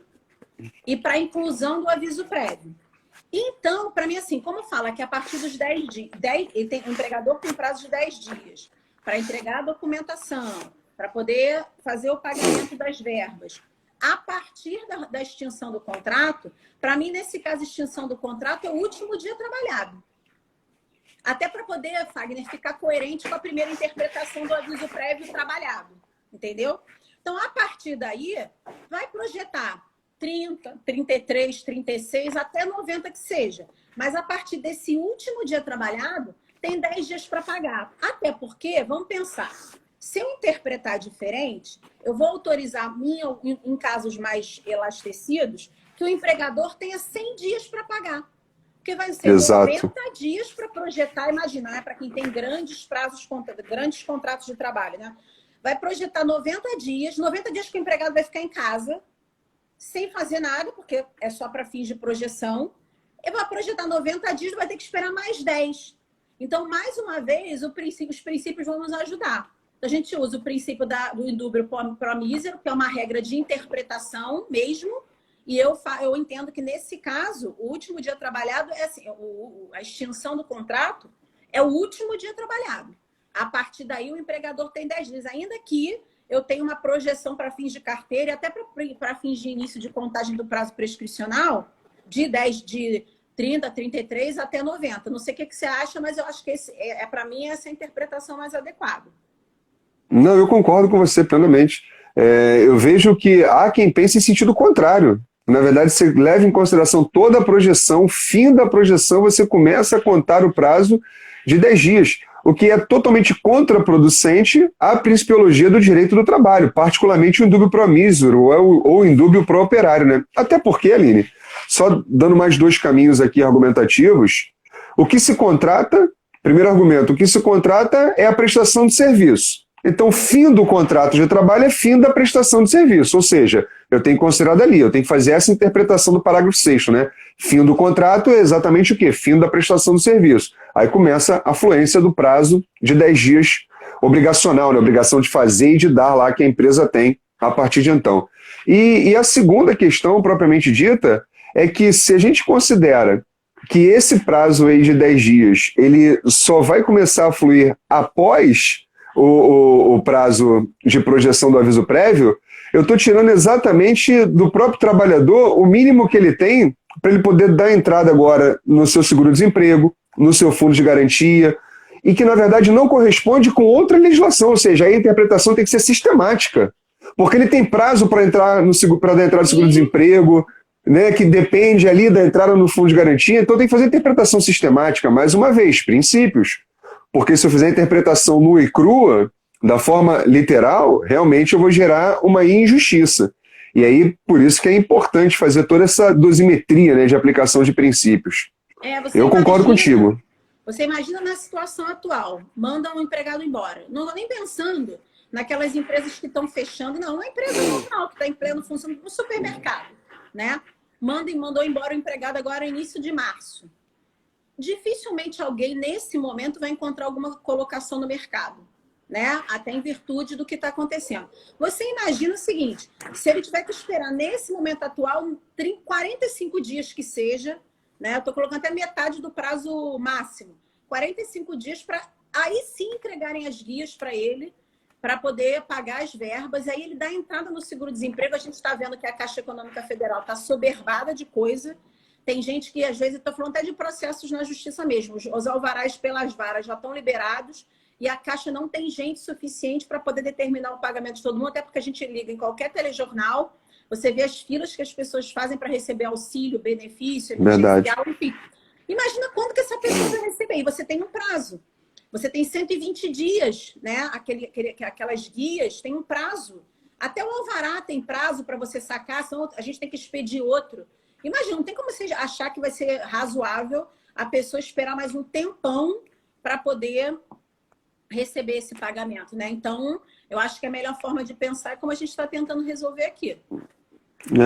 e para inclusão do aviso prévio. Então, para mim, assim, como fala que a partir dos 10 dias, o empregador tem prazo de 10 dias para entregar a documentação, para poder fazer o pagamento das verbas. A partir da extinção do contrato, para mim, nesse caso, a extinção do contrato é o último dia trabalhado. Até para poder, Fagner, ficar coerente com a primeira interpretação do aviso prévio trabalhado. Entendeu? Então, a partir daí, vai projetar 30, 33, 36, até 90 que seja. Mas a partir desse último dia trabalhado, tem 10 dias para pagar. Até porque, vamos pensar, se eu interpretar diferente, eu vou autorizar, em casos mais elastecidos, que o empregador tenha 100 dias para pagar. Porque vai ser 90 dias para projetar, imaginar, para quem tem grandes prazos, grandes contratos de trabalho, né? Vai projetar 90 dias que o empregado vai ficar em casa, sem fazer nada, porque é só para fins de projeção. Eu vou projetar 90 dias, vai ter que esperar mais 10. Então, mais uma vez, os princípios vão nos ajudar. A gente usa o princípio do indúbio pro mísero, que é uma regra de interpretação mesmo, E eu entendo que, nesse caso, o último dia trabalhado é assim, a extinção do contrato é o último dia trabalhado. A partir daí, o empregador tem 10 dias, ainda que eu tenha uma projeção para fins de carteira e até para fins de início de contagem do prazo prescricional de 30, 33 até 90. Não sei o que você acha, mas eu acho que para mim, essa é a interpretação mais adequada. Não, eu concordo com você plenamente. Eu vejo que há quem pense em sentido contrário. Na verdade, você leva em consideração toda a projeção, fim da projeção, você começa a contar o prazo de 10 dias, o que é totalmente contraproducente à principiologia do direito do trabalho, particularmente o indúbio pro mísero ou o indúbio pro operário, né? Até porque, Aline, só dando mais 2 caminhos aqui argumentativos, o que se contrata, primeiro argumento, o que se contrata é a prestação de serviço. Então, fim do contrato de trabalho é fim da prestação de serviço, ou seja, eu tenho que considerar ali, eu tenho que fazer essa interpretação do parágrafo 6º, né? Fim do contrato é exatamente o quê? Fim da prestação do serviço. Aí começa a fluência do prazo de 10 dias obrigacional, né? Obrigação de fazer e de dar lá que a empresa tem a partir de então. E a segunda questão, propriamente dita, é que se a gente considera que esse prazo aí de 10 dias, ele só vai começar a fluir após o prazo de projeção do aviso prévio, eu estou tirando exatamente do próprio trabalhador o mínimo que ele tem para ele poder dar entrada agora no seu seguro-desemprego, no seu fundo de garantia, e que, na verdade, não corresponde com outra legislação, ou seja, a interpretação tem que ser sistemática, porque ele tem prazo para entrar no seguro-desemprego, né, que depende ali da entrada no fundo de garantia, então tem que fazer interpretação sistemática, mais uma vez, princípios. Porque se eu fizer a interpretação nua e crua, da forma literal, realmente eu vou gerar uma injustiça. E aí, por isso que é importante fazer toda essa dosimetria, né, de aplicação de princípios. Eu concordo contigo. Você imagina na situação atual, manda um empregado embora. Não estou nem pensando naquelas empresas que estão fechando, não. Uma empresa normal que está em pleno funcionamento, um supermercado, né? Mandou embora o empregado agora no início de março. Dificilmente alguém, nesse momento, vai encontrar alguma colocação no mercado, né? Até em virtude do que está acontecendo. Você imagina o seguinte, se ele tiver que esperar, nesse momento atual, 45 dias que seja, né? Eu estou colocando até metade do prazo máximo, 45 dias para aí sim entregarem as guias para ele, para poder pagar as verbas, e aí ele dá entrada no seguro-desemprego. A gente está vendo que a Caixa Econômica Federal está soberbada de coisa. Tem gente que, às vezes, estou falando até de processos na justiça mesmo. Os alvarás pelas varas já estão liberados e a Caixa não tem gente suficiente para poder determinar o pagamento de todo mundo, até porque a gente liga em qualquer telejornal, você vê as filas que as pessoas fazem para receber auxílio, benefício, emergencial, enfim. Imagina quando que essa pessoa vai receber. E você tem um prazo. Você tem 120 dias, né? Aquelas guias têm um prazo. Até o alvará tem prazo para você sacar, a gente tem que expedir outro. Imagina, não tem como você achar que vai ser razoável a pessoa esperar mais um tempão para poder receber esse pagamento, né? Então, eu acho que a melhor forma de pensar é como a gente está tentando resolver aqui.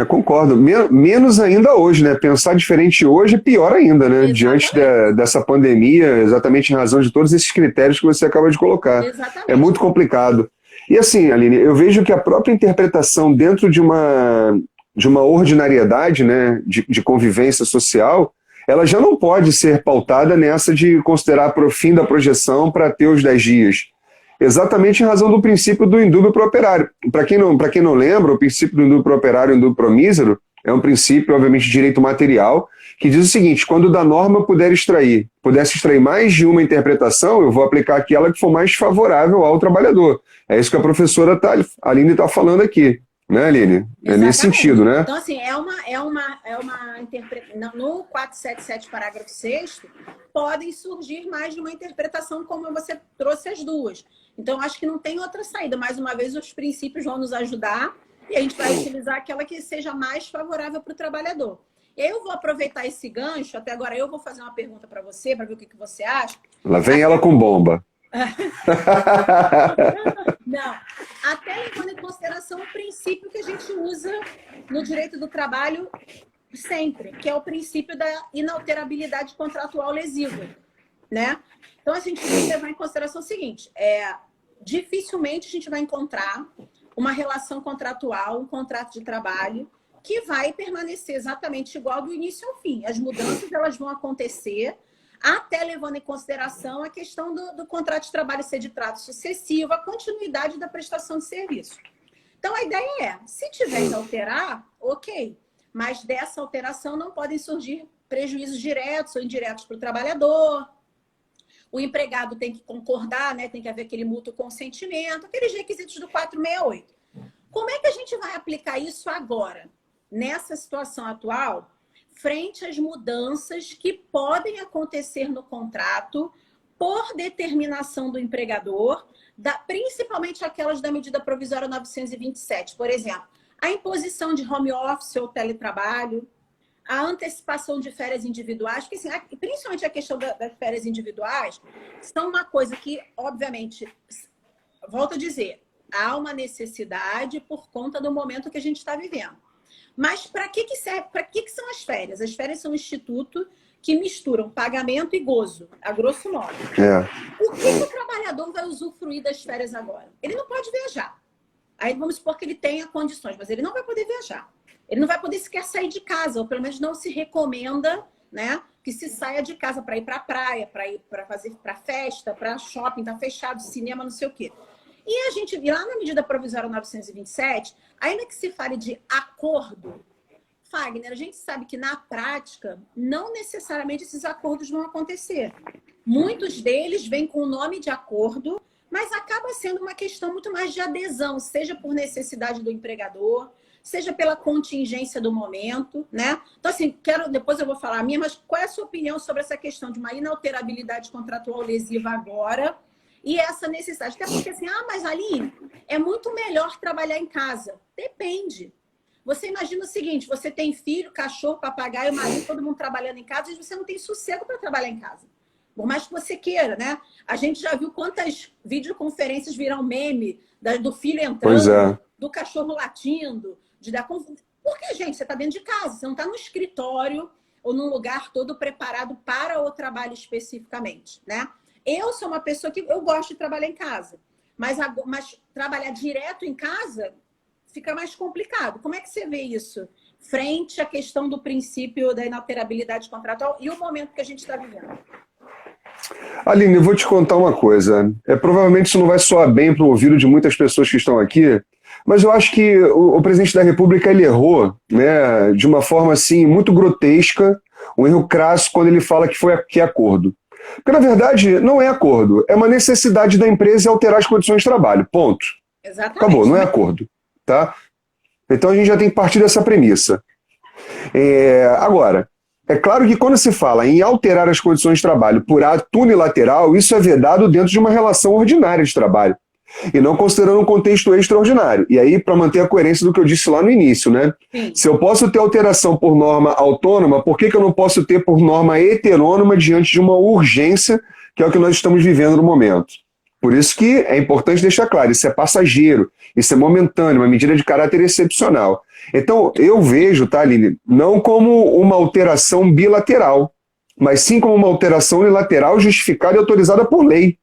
Concordo. Menos ainda hoje, né? Pensar diferente hoje é pior ainda, né? Exatamente. Diante dessa pandemia, exatamente em razão de todos esses critérios que você acaba de colocar. Exatamente. É muito complicado. E assim, Aline, eu vejo que a própria interpretação dentro de uma ordinariedade, né, de convivência social, ela já não pode ser pautada nessa de considerar o fim da projeção para ter os 10 dias. Exatamente em razão do princípio do indúbio pro operário. Para quem não lembra, o princípio do indúbio pro operário e indúbio pro mísero é um princípio, obviamente, de direito material, que diz o seguinte: quando da norma pudesse extrair mais de uma interpretação, eu vou aplicar aquela que for mais favorável ao trabalhador. É isso que a professora Aline está falando aqui. Né, Aline? Exatamente. É nesse sentido, né? Então, assim, interpretação. No 477, parágrafo 6º, podem surgir mais de uma interpretação, como você trouxe as duas. Então, acho que não tem outra saída. Mais uma vez, os princípios vão nos ajudar e a gente vai utilizar aquela que seja mais favorável para o trabalhador. Eu vou aproveitar esse gancho, até agora eu vou fazer uma pergunta para você, para ver o que você acha. Lá vem ela com bomba. Não, até levando em consideração o princípio que a gente usa no direito do trabalho sempre, que é o princípio da inalterabilidade contratual lesiva, né? Então, a gente tem que levar em consideração o seguinte: dificilmente a gente vai encontrar uma relação contratual, um contrato de trabalho, que vai permanecer exatamente igual do início ao fim. As mudanças elas vão acontecer, até levando em consideração a questão do contrato de trabalho ser de trato sucessivo, a continuidade da prestação de serviço. Então, a ideia é, se tiver que alterar, ok, mas dessa alteração não podem surgir prejuízos diretos ou indiretos para o trabalhador. O empregado tem que concordar, né? Tem que haver aquele mútuo consentimento, aqueles requisitos do 468. Como é que a gente vai aplicar isso agora, nessa situação atual, frente às mudanças que podem acontecer no contrato por determinação do empregador, principalmente aquelas da medida provisória 927, por exemplo, a imposição de home office ou teletrabalho, a antecipação de férias individuais, porque assim, principalmente a questão das férias individuais, são uma coisa que, obviamente, volto a dizer, há uma necessidade por conta do momento que a gente está vivendo. Mas para que serve? Para que são as férias? As férias são um instituto que misturam pagamento e gozo, a grosso modo. O que o trabalhador vai usufruir das férias agora? Ele não pode viajar. Aí vamos supor que ele tenha condições, mas ele não vai poder viajar. Ele não vai poder sequer sair de casa, ou pelo menos não se recomenda, né, que se saia de casa para ir para a praia, para festa, para shopping, tá fechado, cinema, não sei o quê. E lá na medida provisória 927, ainda que se fale de acordo, Fagner, a gente sabe que na prática, não necessariamente esses acordos vão acontecer. Muitos deles vêm com o nome de acordo, mas acaba sendo uma questão muito mais de adesão, seja por necessidade do empregador, seja pela contingência do momento, né? Então, assim, depois eu vou falar a minha, mas qual é a sua opinião sobre essa questão de uma inalterabilidade contratual lesiva agora e essa necessidade? Até porque assim, mas Aline, é muito melhor trabalhar em casa. Depende. Você imagina o seguinte, você tem filho, cachorro, papagaio, marido, todo mundo trabalhando em casa e você não tem sossego para trabalhar em casa. Por mais que você queira, né? A gente já viu quantas videoconferências viram meme do filho entrando, do cachorro latindo, porque, gente, você está dentro de casa, você não está no escritório ou num lugar todo preparado para o trabalho especificamente, né? Eu sou uma pessoa que eu gosto de trabalhar em casa, mas trabalhar direto em casa fica mais complicado. Como é que você vê isso frente à questão do princípio da inalterabilidade contratual e o momento que a gente está vivendo? Aline, eu vou te contar uma coisa. Provavelmente isso não vai soar bem para o ouvido de muitas pessoas que estão aqui, mas eu acho que o presidente da República ele errou, né, de uma forma assim, muito grotesca, um erro crasso quando ele fala que é acordo. Porque, na verdade, não é acordo. É uma necessidade da empresa alterar as condições de trabalho. Ponto. Exatamente. Acabou, não é acordo. Tá? Então a gente já tem que partir dessa premissa. Agora, é claro que quando se fala em alterar as condições de trabalho por ato unilateral, isso é vedado dentro de uma relação ordinária de trabalho. E não considerando um contexto extraordinário. E aí, para manter a coerência do que eu disse lá no início, né? Sim. Se eu posso ter alteração por norma autônoma, por que eu não posso ter por norma heterônoma diante de uma urgência, que é o que nós estamos vivendo no momento? Por isso que é importante deixar claro, isso é passageiro, isso é momentâneo, uma medida de caráter excepcional. Então, eu vejo, tá, Aline, não como uma alteração bilateral, mas sim como uma alteração unilateral justificada e autorizada por lei.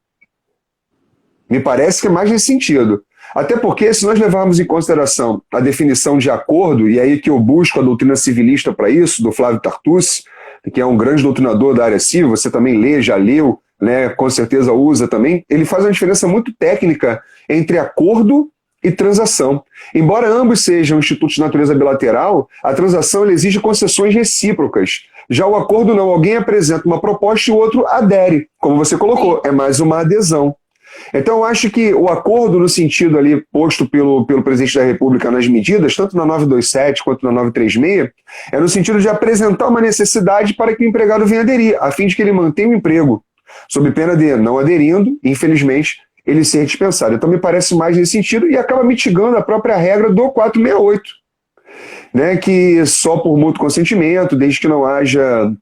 Me parece que é mais nesse sentido. Até porque, se nós levarmos em consideração a definição de acordo, e aí que eu busco a doutrina civilista para isso, do Flávio Tartucci, que é um grande doutrinador da área civil, você também lê, já leu, né, com certeza usa também, ele faz uma diferença muito técnica entre acordo e transação. Embora ambos sejam institutos de natureza bilateral, a transação ela exige concessões recíprocas. Já o acordo não, alguém apresenta uma proposta e o outro adere, como você colocou, é mais uma adesão. Então eu acho que o acordo no sentido ali posto pelo presidente da República nas medidas, tanto na 927 quanto na 936, é no sentido de apresentar uma necessidade para que o empregado venha aderir, a fim de que ele mantenha o emprego, sob pena de, não aderindo, infelizmente, ele ser dispensado. Então me parece mais nesse sentido e acaba mitigando a própria regra do 468, né, que só por mútuo consentimento, desde que não haja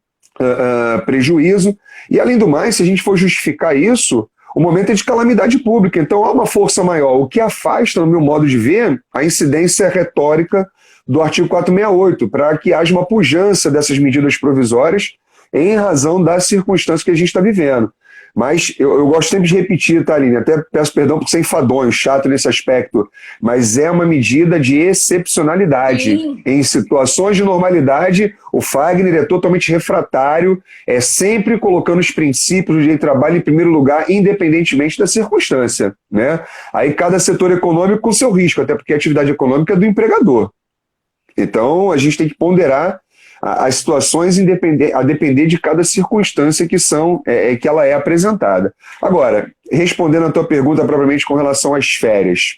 prejuízo. E além do mais, se a gente for justificar isso, o momento é de calamidade pública, então há uma força maior, o que afasta, no meu modo de ver, a incidência retórica do artigo 468, para que haja uma pujança dessas medidas provisórias em razão das circunstâncias que a gente está vivendo. Mas eu gosto sempre de repetir, tá, Aline? Até peço perdão por ser enfadonho, chato nesse aspecto, mas é uma medida de excepcionalidade. Sim. Em situações de normalidade, o Fagner é totalmente refratário, é sempre colocando os princípios do direito de trabalho em primeiro lugar, independentemente da circunstância, né? Aí cada setor econômico com seu risco, até porque a atividade econômica é do empregador. Então, a gente tem que ponderar as situações a depender de cada circunstância que ela é apresentada. Agora, respondendo a tua pergunta propriamente com relação às férias.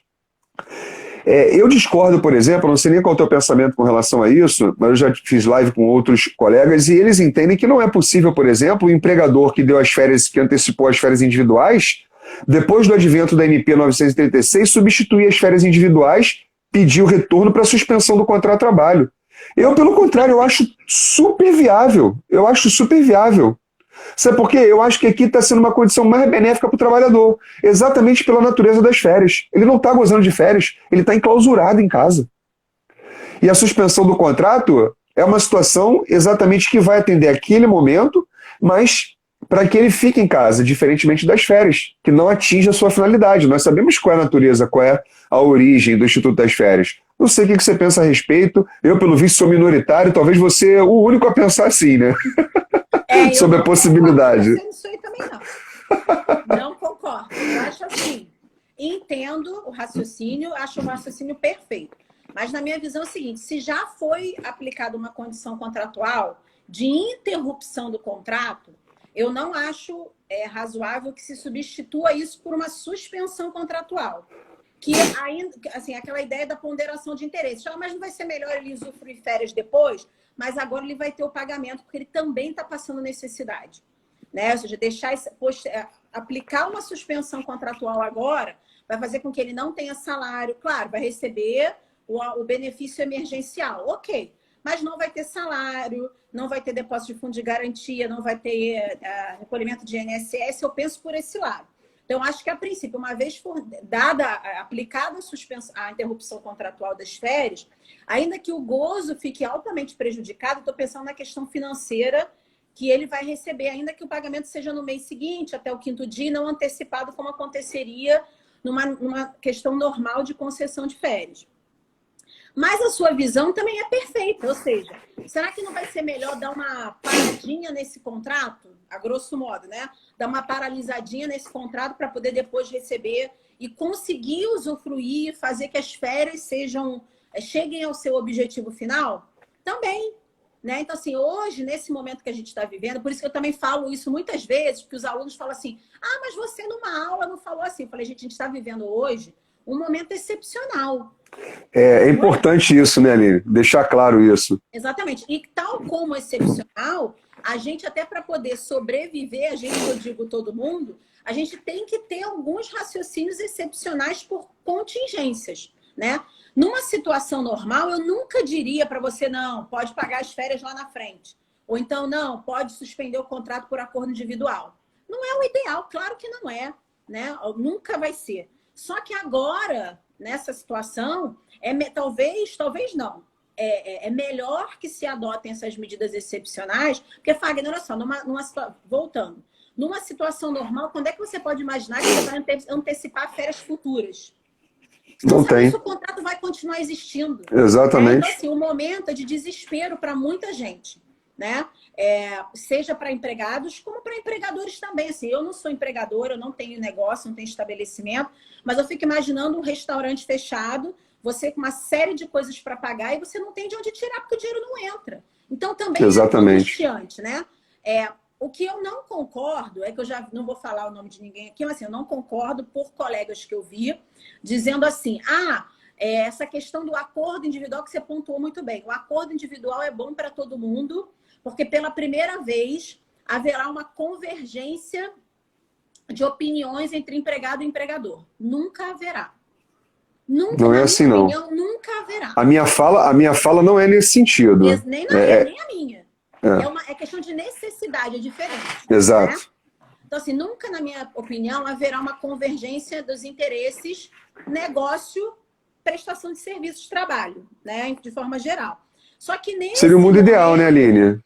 Eu discordo, por exemplo, não sei nem qual é o teu pensamento com relação a isso, mas eu já fiz live com outros colegas e eles entendem que não é possível, por exemplo, o empregador que deu as férias, que antecipou as férias individuais, depois do advento da MP 936, substituir as férias individuais, pedir o retorno para suspensão do contrato de trabalho. Eu, pelo contrário, eu acho super viável. Sabe por quê? Eu acho que aqui está sendo uma condição mais benéfica para o trabalhador, exatamente pela natureza das férias. Ele não está gozando de férias, ele está enclausurado em casa. E a suspensão do contrato é uma situação exatamente que vai atender aquele momento, mas para que ele fique em casa, diferentemente das férias, que não atinge a sua finalidade. Nós sabemos qual é a natureza, qual é a origem do Instituto das Férias. Não sei o que você pensa a respeito. Eu, pelo visto, sou minoritário. Talvez você é o único a pensar assim, né? Sobre a possibilidade. Eu não concordo com isso aí também, não. Não concordo. Eu acho assim, entendo o raciocínio, acho o raciocínio perfeito. Mas, na minha visão, é o seguinte, se já foi aplicada uma condição contratual de interrupção do contrato, eu não acho razoável que se substitua isso por uma suspensão contratual. Que ainda, assim, aquela ideia da ponderação de interesses. Mas não vai ser melhor ele usufruir férias depois? Mas agora ele vai ter o pagamento, porque ele também está passando necessidade. Né? Ou seja, aplicar uma suspensão contratual agora vai fazer com que ele não tenha salário. Claro, vai receber o benefício emergencial. Ok. Mas não vai ter salário, não vai ter depósito de fundo de garantia, não vai ter recolhimento de INSS. Eu penso por esse lado. Então, acho que, a princípio, uma vez for aplicada a interrupção contratual das férias, ainda que o gozo fique altamente prejudicado, estou pensando na questão financeira que ele vai receber, ainda que o pagamento seja no mês seguinte, até o 5º dia, não antecipado, como aconteceria numa questão normal de concessão de férias. Mas a sua visão também é perfeita, ou seja, será que não vai ser melhor dar uma paradinha nesse contrato, a grosso modo, né? Dar uma paralisadinha nesse contrato para poder depois receber e conseguir usufruir, fazer que as férias cheguem ao seu objetivo final? Também, né? Então, assim, hoje, nesse momento que a gente está vivendo, por isso que eu também falo isso muitas vezes, porque os alunos falam assim, mas você numa aula não falou assim. Eu falei, gente, a gente está vivendo hoje um momento excepcional. É importante isso, né, Aline? Deixar claro isso. Exatamente. E tal como excepcional, a gente até para poder sobreviver, eu digo todo mundo, a gente tem que ter alguns raciocínios excepcionais por contingências, né? Numa situação normal, eu nunca diria para você, não, pode pagar as férias lá na frente. Ou então, não, pode suspender o contrato por acordo individual. Não é o ideal, claro que não é, né? Nunca vai ser. Só que agora, nessa situação, talvez não. É melhor que se adotem essas medidas excepcionais, porque, Fagner, olha só, voltando, numa situação normal, quando é que você pode imaginar que você vai antecipar férias futuras? Não tem. O contrato vai continuar existindo. Exatamente. Então, assim, o momento é de desespero para muita gente, né? Seja para empregados, como para empregadores também. Assim, eu não sou empregadora, eu não tenho negócio, não tenho estabelecimento, mas eu fico imaginando um restaurante fechado, você com uma série de coisas para pagar e você não tem de onde tirar porque o dinheiro não entra. Então também é angustiante, né? O que eu não concordo é que eu já não vou falar o nome de ninguém aqui, mas assim, eu não concordo por colegas que eu vi dizendo assim, essa questão do acordo individual que você pontuou muito bem. O acordo individual é bom para todo mundo, porque pela primeira vez haverá uma convergência de opiniões entre empregado e empregador. Nunca haverá. Nunca, não é assim, não. Nunca haverá. A minha fala não é nesse sentido. Nem a minha. É questão de necessidade, é diferente. Exato. Né? Então, assim, nunca, na minha opinião, haverá uma convergência dos interesses negócio, prestação de serviços de trabalho, né? De forma geral. Só que seria o mundo ideal, né, Aline?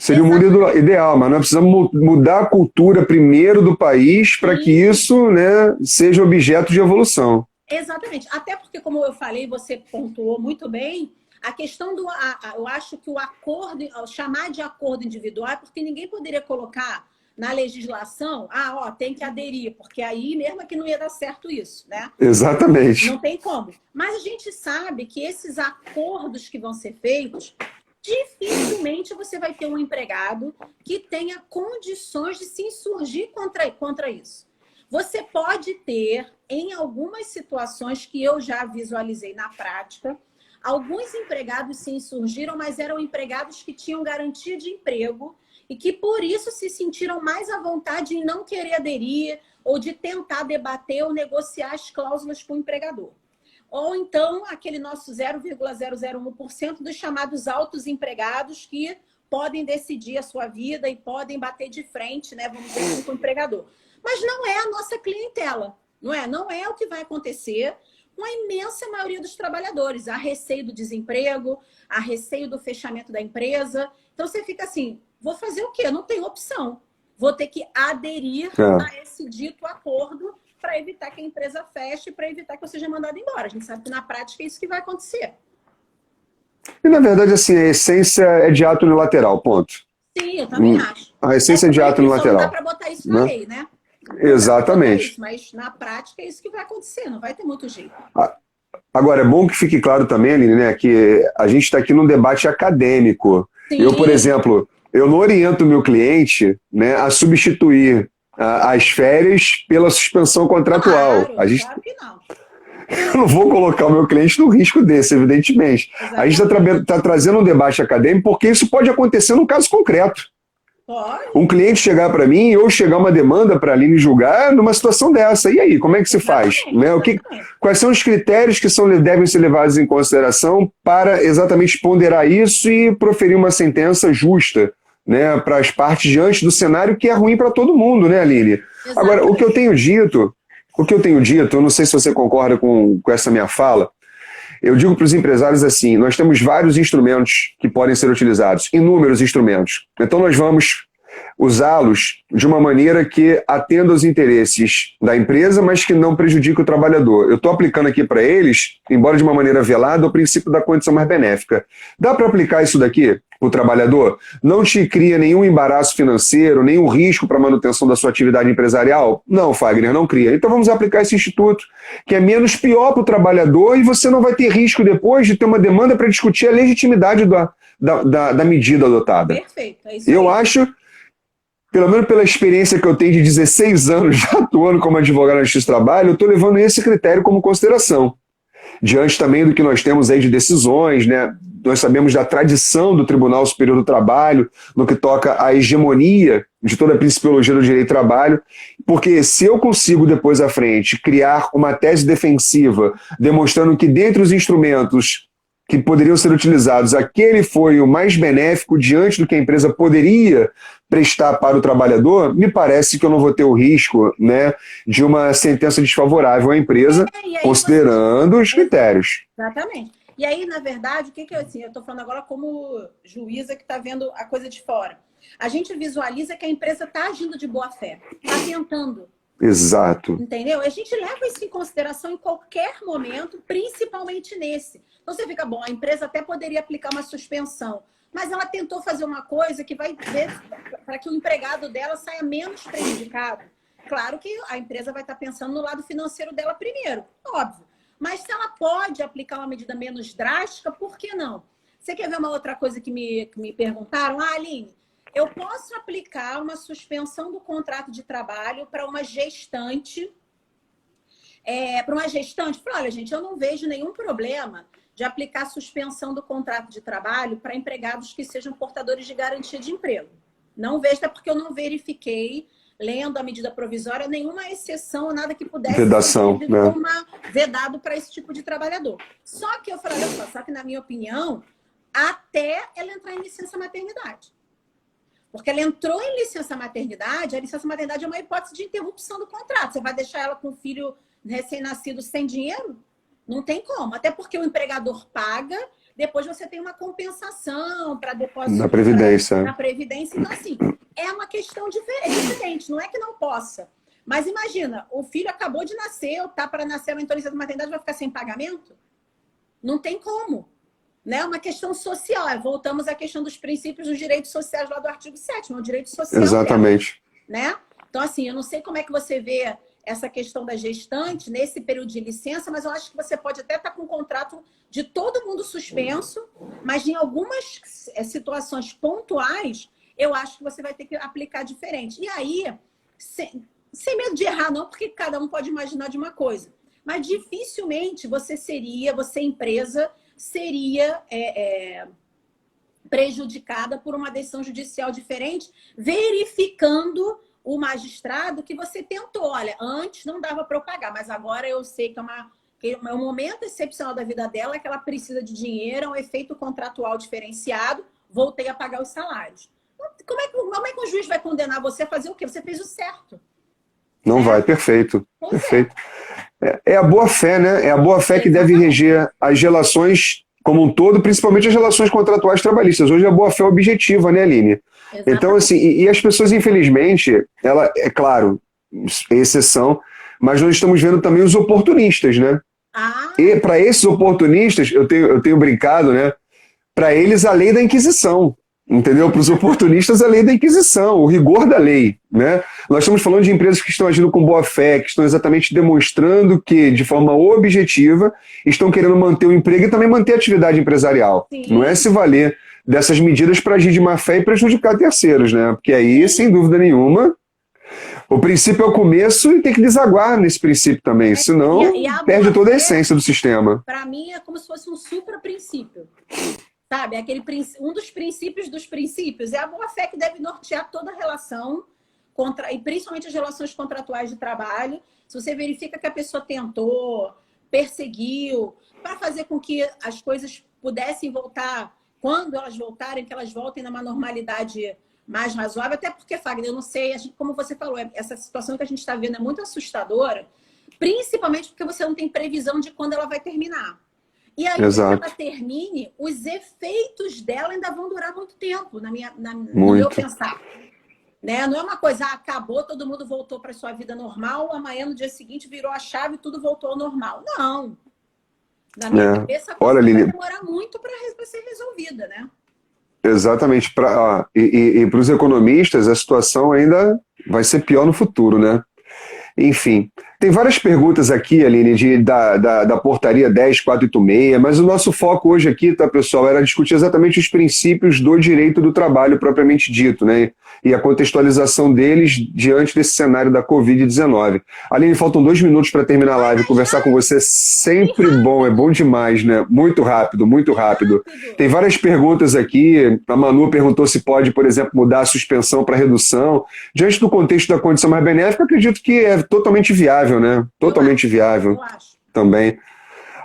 Seria o mundo ideal, mas nós precisamos mudar a cultura primeiro do país para que isso, né, seja objeto de evolução. Exatamente. Até porque, como eu falei, você pontuou muito bem, a questão do... eu acho que o acordo, chamar de acordo individual, é porque ninguém poderia colocar na legislação, tem que aderir, porque aí mesmo é que não ia dar certo isso, né? Exatamente. Não tem como. Mas a gente sabe que esses acordos que vão ser feitos, dificilmente você vai ter um empregado que tenha condições de se insurgir contra isso. Você pode ter, em algumas situações que eu já visualizei na prática, alguns empregados se insurgiram, mas eram empregados que tinham garantia de emprego e que, por isso, se sentiram mais à vontade em não querer aderir ou de tentar debater ou negociar as cláusulas com o empregador. Ou então, aquele nosso 0,001% dos chamados altos empregados que podem decidir a sua vida e podem bater de frente, né, vamos dizer assim, com o empregador. Mas não é a nossa clientela, não é? Não é o que vai acontecer com a imensa maioria dos trabalhadores. Há receio do desemprego, há receio do fechamento da empresa. Então, você fica assim, vou fazer o quê? Não tem opção. Vou ter que aderir a esse dito acordo para evitar que a empresa feche, para evitar que eu seja mandado embora. A gente sabe que na prática é isso que vai acontecer. E na verdade, assim, a essência é de ato unilateral, ponto. Sim, eu também acho. A essência é de ato unilateral. Não dá para botar isso na lei, né? Exatamente. Isso, mas na prática é isso que vai acontecer, não vai ter muito jeito. Agora, é bom que fique claro também, Aline, né, que a gente está aqui num debate acadêmico. Sim. Eu, por exemplo, eu não oriento o meu cliente, né, a substituir as férias pela suspensão contratual. Claro que não. Eu não vou colocar o meu cliente no risco desse, evidentemente. Exatamente. A gente está trazendo um debate acadêmico porque isso pode acontecer num caso concreto. Pode. Um cliente chegar para mim ou chegar uma demanda para a Aline julgar numa situação dessa. E aí, como é que se faz? Né? Quais são os critérios que devem ser levados em consideração para exatamente ponderar isso e proferir uma sentença justa, né, para as partes diante do cenário que é ruim para todo mundo, né, Aline? Exatamente. Agora, o que eu tenho dito, eu não sei se você concorda com essa minha fala, eu digo para os empresários assim, nós temos vários instrumentos que podem ser utilizados, inúmeros instrumentos. Então nós vamos usá-los de uma maneira que atenda aos interesses da empresa, mas que não prejudique o trabalhador. Eu estou aplicando aqui para eles, embora de uma maneira velada, o princípio da condição mais benéfica. Dá para aplicar isso daqui para o trabalhador? Não te cria nenhum embaraço financeiro, nenhum risco para a manutenção da sua atividade empresarial? Não, Fagner, não cria. Então vamos aplicar esse instituto, que é menos pior para o trabalhador e você não vai ter risco depois de ter uma demanda para discutir a legitimidade da medida adotada. Perfeito. É isso aí. Eu acho, pelo menos pela experiência que eu tenho de 16 anos já atuando como advogado na Justiça do Trabalho, eu estou levando esse critério como consideração. Diante também do que nós temos aí de decisões, né? Nós sabemos da tradição do Tribunal Superior do Trabalho, no que toca à hegemonia de toda a principiologia do direito do trabalho, porque se eu consigo depois à frente criar uma tese defensiva demonstrando que dentre os instrumentos que poderiam ser utilizados, aquele foi o mais benéfico diante do que a empresa poderia prestar para o trabalhador, me parece que eu não vou ter o risco, né, de uma sentença desfavorável à empresa, considerando os critérios. Exatamente. E aí, na verdade, o que assim, eu estou falando agora como juíza que está vendo a coisa de fora. A gente visualiza que a empresa está agindo de boa fé, está tentando. Exato. Entendeu? A gente leva isso em consideração em qualquer momento, principalmente nesse. Então você fica, bom, a empresa até poderia aplicar uma suspensão, mas ela tentou fazer uma coisa que vai ver para que o empregado dela saia menos prejudicado. Claro que a empresa vai estar pensando no lado financeiro dela primeiro, óbvio. Mas se ela pode aplicar uma medida menos drástica, por que não? Você quer ver uma outra coisa que me perguntaram? Aline, eu posso aplicar uma suspensão do contrato de trabalho para uma gestante? Falei, olha, gente, eu não vejo nenhum problema de aplicar suspensão do contrato de trabalho para empregados que sejam portadores de garantia de emprego. Não vejo, até porque eu não verifiquei, lendo a medida provisória, nenhuma exceção, nada que pudesse vedação, ser vedado para esse tipo de trabalhador. Só que eu falei, olha só, que na minha opinião, até ela entrar em licença maternidade. Porque ela entrou em licença maternidade, a licença maternidade é uma hipótese de interrupção do contrato. Você vai deixar ela com um filho recém-nascido sem dinheiro? Não tem como. Até porque o empregador paga, depois você tem uma compensação para depósito na Previdência. Na Previdência. Então, assim, é uma questão diferente. Não é que não possa. Mas imagina, o filho acabou de nascer, ou está para nascer, uma licença de maternidade, vai ficar sem pagamento? Não tem como. Né? É uma questão social. Voltamos à questão dos princípios dos direitos sociais lá do artigo 7º, é um direito social. Exatamente. Dela, né? Então, assim, eu não sei como é que você vê essa questão da gestante nesse período de licença, mas eu acho que você pode até estar com um contrato de todo mundo suspenso, mas em algumas situações pontuais, eu acho que você vai ter que aplicar diferente. E aí, sem medo de errar, não, porque cada um pode imaginar de uma coisa, mas dificilmente você empresa, seria prejudicada por uma decisão judicial diferente, verificando o magistrado que você tentou. Olha, antes não dava para eu pagar, mas agora eu sei que é um momento excepcional da vida dela, que ela precisa de dinheiro, é um efeito contratual diferenciado, voltei a pagar os salários. Como é que o juiz vai condenar você a fazer o quê? Você fez o certo. Não vai, perfeito. Perfeito. É a boa-fé, né? É a boa-fé que deve reger as relações como um todo, principalmente as relações contratuais trabalhistas. Hoje a boa-fé é objetiva, né, Aline? Exatamente. Então, assim, e as pessoas, infelizmente, ela, é claro, exceção, mas nós estamos vendo também os oportunistas, né? E para esses oportunistas, eu tenho brincado, né? Para eles, a lei da Inquisição. Entendeu? Para os oportunistas, a lei da Inquisição, o rigor da lei, né? Nós estamos falando de empresas que estão agindo com boa fé, que estão exatamente demonstrando que, de forma objetiva, estão querendo manter o emprego e também manter a atividade empresarial. Sim. Não é se valer dessas medidas para agir de má fé e prejudicar terceiros, né? Porque aí, sem dúvida nenhuma, o princípio é o começo e tem que desaguar nesse princípio também, senão perde toda a essência do sistema. Para mim, é como se fosse um supra-princípio. Sabe, um dos princípios é a boa-fé que deve nortear toda a relação, e principalmente as relações contratuais de trabalho. Se você verifica que a pessoa tentou, perseguiu, para fazer com que as coisas pudessem voltar, quando elas voltarem, que elas voltem numa normalidade mais razoável, até porque, Fagner, eu não sei, como você falou, essa situação que a gente está vendo é muito assustadora, principalmente porque você não tem previsão de quando ela vai terminar. E aí, quando ela termine, os efeitos dela ainda vão durar muito tempo, no meu pensar. Né? Não é uma coisa, acabou, todo mundo voltou para sua vida normal, amanhã, no dia seguinte, virou a chave e tudo voltou ao normal. Não. Na minha cabeça, a coisa vai demorar muito para ser resolvida, né? Exatamente. E para os economistas, a situação ainda vai ser pior no futuro, né? Enfim, tem várias perguntas aqui, Aline, da portaria 10486, mas o nosso foco hoje aqui, tá, pessoal, era discutir exatamente os princípios do direito do trabalho propriamente dito, né? E a contextualização deles diante desse cenário da Covid-19. Aline, faltam 2 minutos para terminar a live. Conversar com você é sempre bom, é bom demais, né? Muito rápido, muito rápido. Tem várias perguntas aqui. A Manu perguntou se pode, por exemplo, mudar a suspensão para redução. Diante do contexto da condição mais benéfica, acredito que é totalmente viável, né? Totalmente viável também.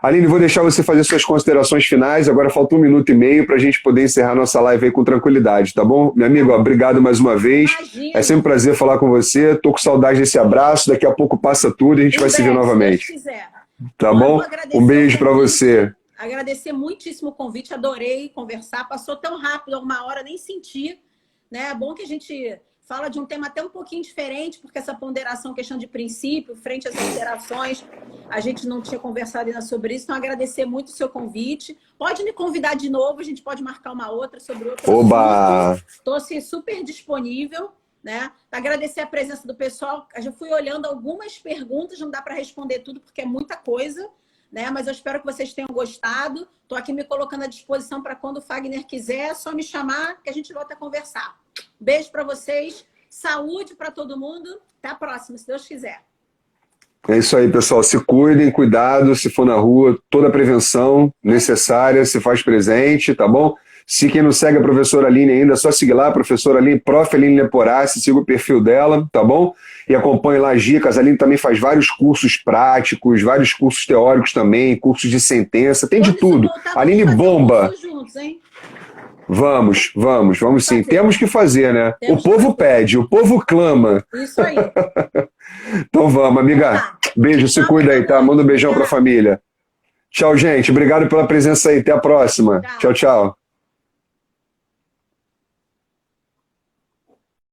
Aline, vou deixar você fazer suas considerações finais. Agora falta 1 minuto e meio para a gente poder encerrar nossa live aí com tranquilidade, tá bom? Meu amigo, obrigado mais uma vez. Imagina. É sempre um prazer falar com você. Tô com saudade desse abraço. Daqui a pouco passa tudo e a gente vai se ver novamente. Se Deus quiser. Tá bom? Um beijo para você. Agradecer muitíssimo o convite. Adorei conversar. Passou tão rápido, 1 hora, nem senti. Né? É bom que a gente fala de um tema até um pouquinho diferente, porque essa ponderação, questão de princípio, frente às alterações, a gente não tinha conversado ainda sobre isso. Então, agradecer muito o seu convite. Pode me convidar de novo, a gente pode marcar uma outra sobre outro assunto. Estou assim, super disponível. Né? Agradecer a presença do pessoal. Eu já fui olhando algumas perguntas, não dá para responder tudo, porque é muita coisa. Né? Mas eu espero que vocês tenham gostado. Estou aqui me colocando à disposição para quando o Fagner quiser, é só me chamar que a gente volta a conversar. Beijo para vocês, saúde para todo mundo. Até a próxima, se Deus quiser. É isso aí, pessoal. Se cuidem, cuidado. Se for na rua, toda a prevenção necessária se faz presente, tá bom? Se quem não segue a professora Aline ainda, é só seguir lá, professora Aline, prof. Aline Leporassi, siga o perfil dela, tá bom? E acompanhe lá as dicas. A Aline também faz vários cursos práticos, vários cursos teóricos também, cursos de sentença, tem de tudo. A Aline bomba. Juntos, hein? Vamos sim. Temos que fazer, né? O povo pede, o povo clama. Isso aí. Então vamos, amiga. Beijo, se cuida aí, tá? Manda um beijão pra família. Tchau, gente. Obrigado pela presença aí. Até a próxima. Tchau, tchau.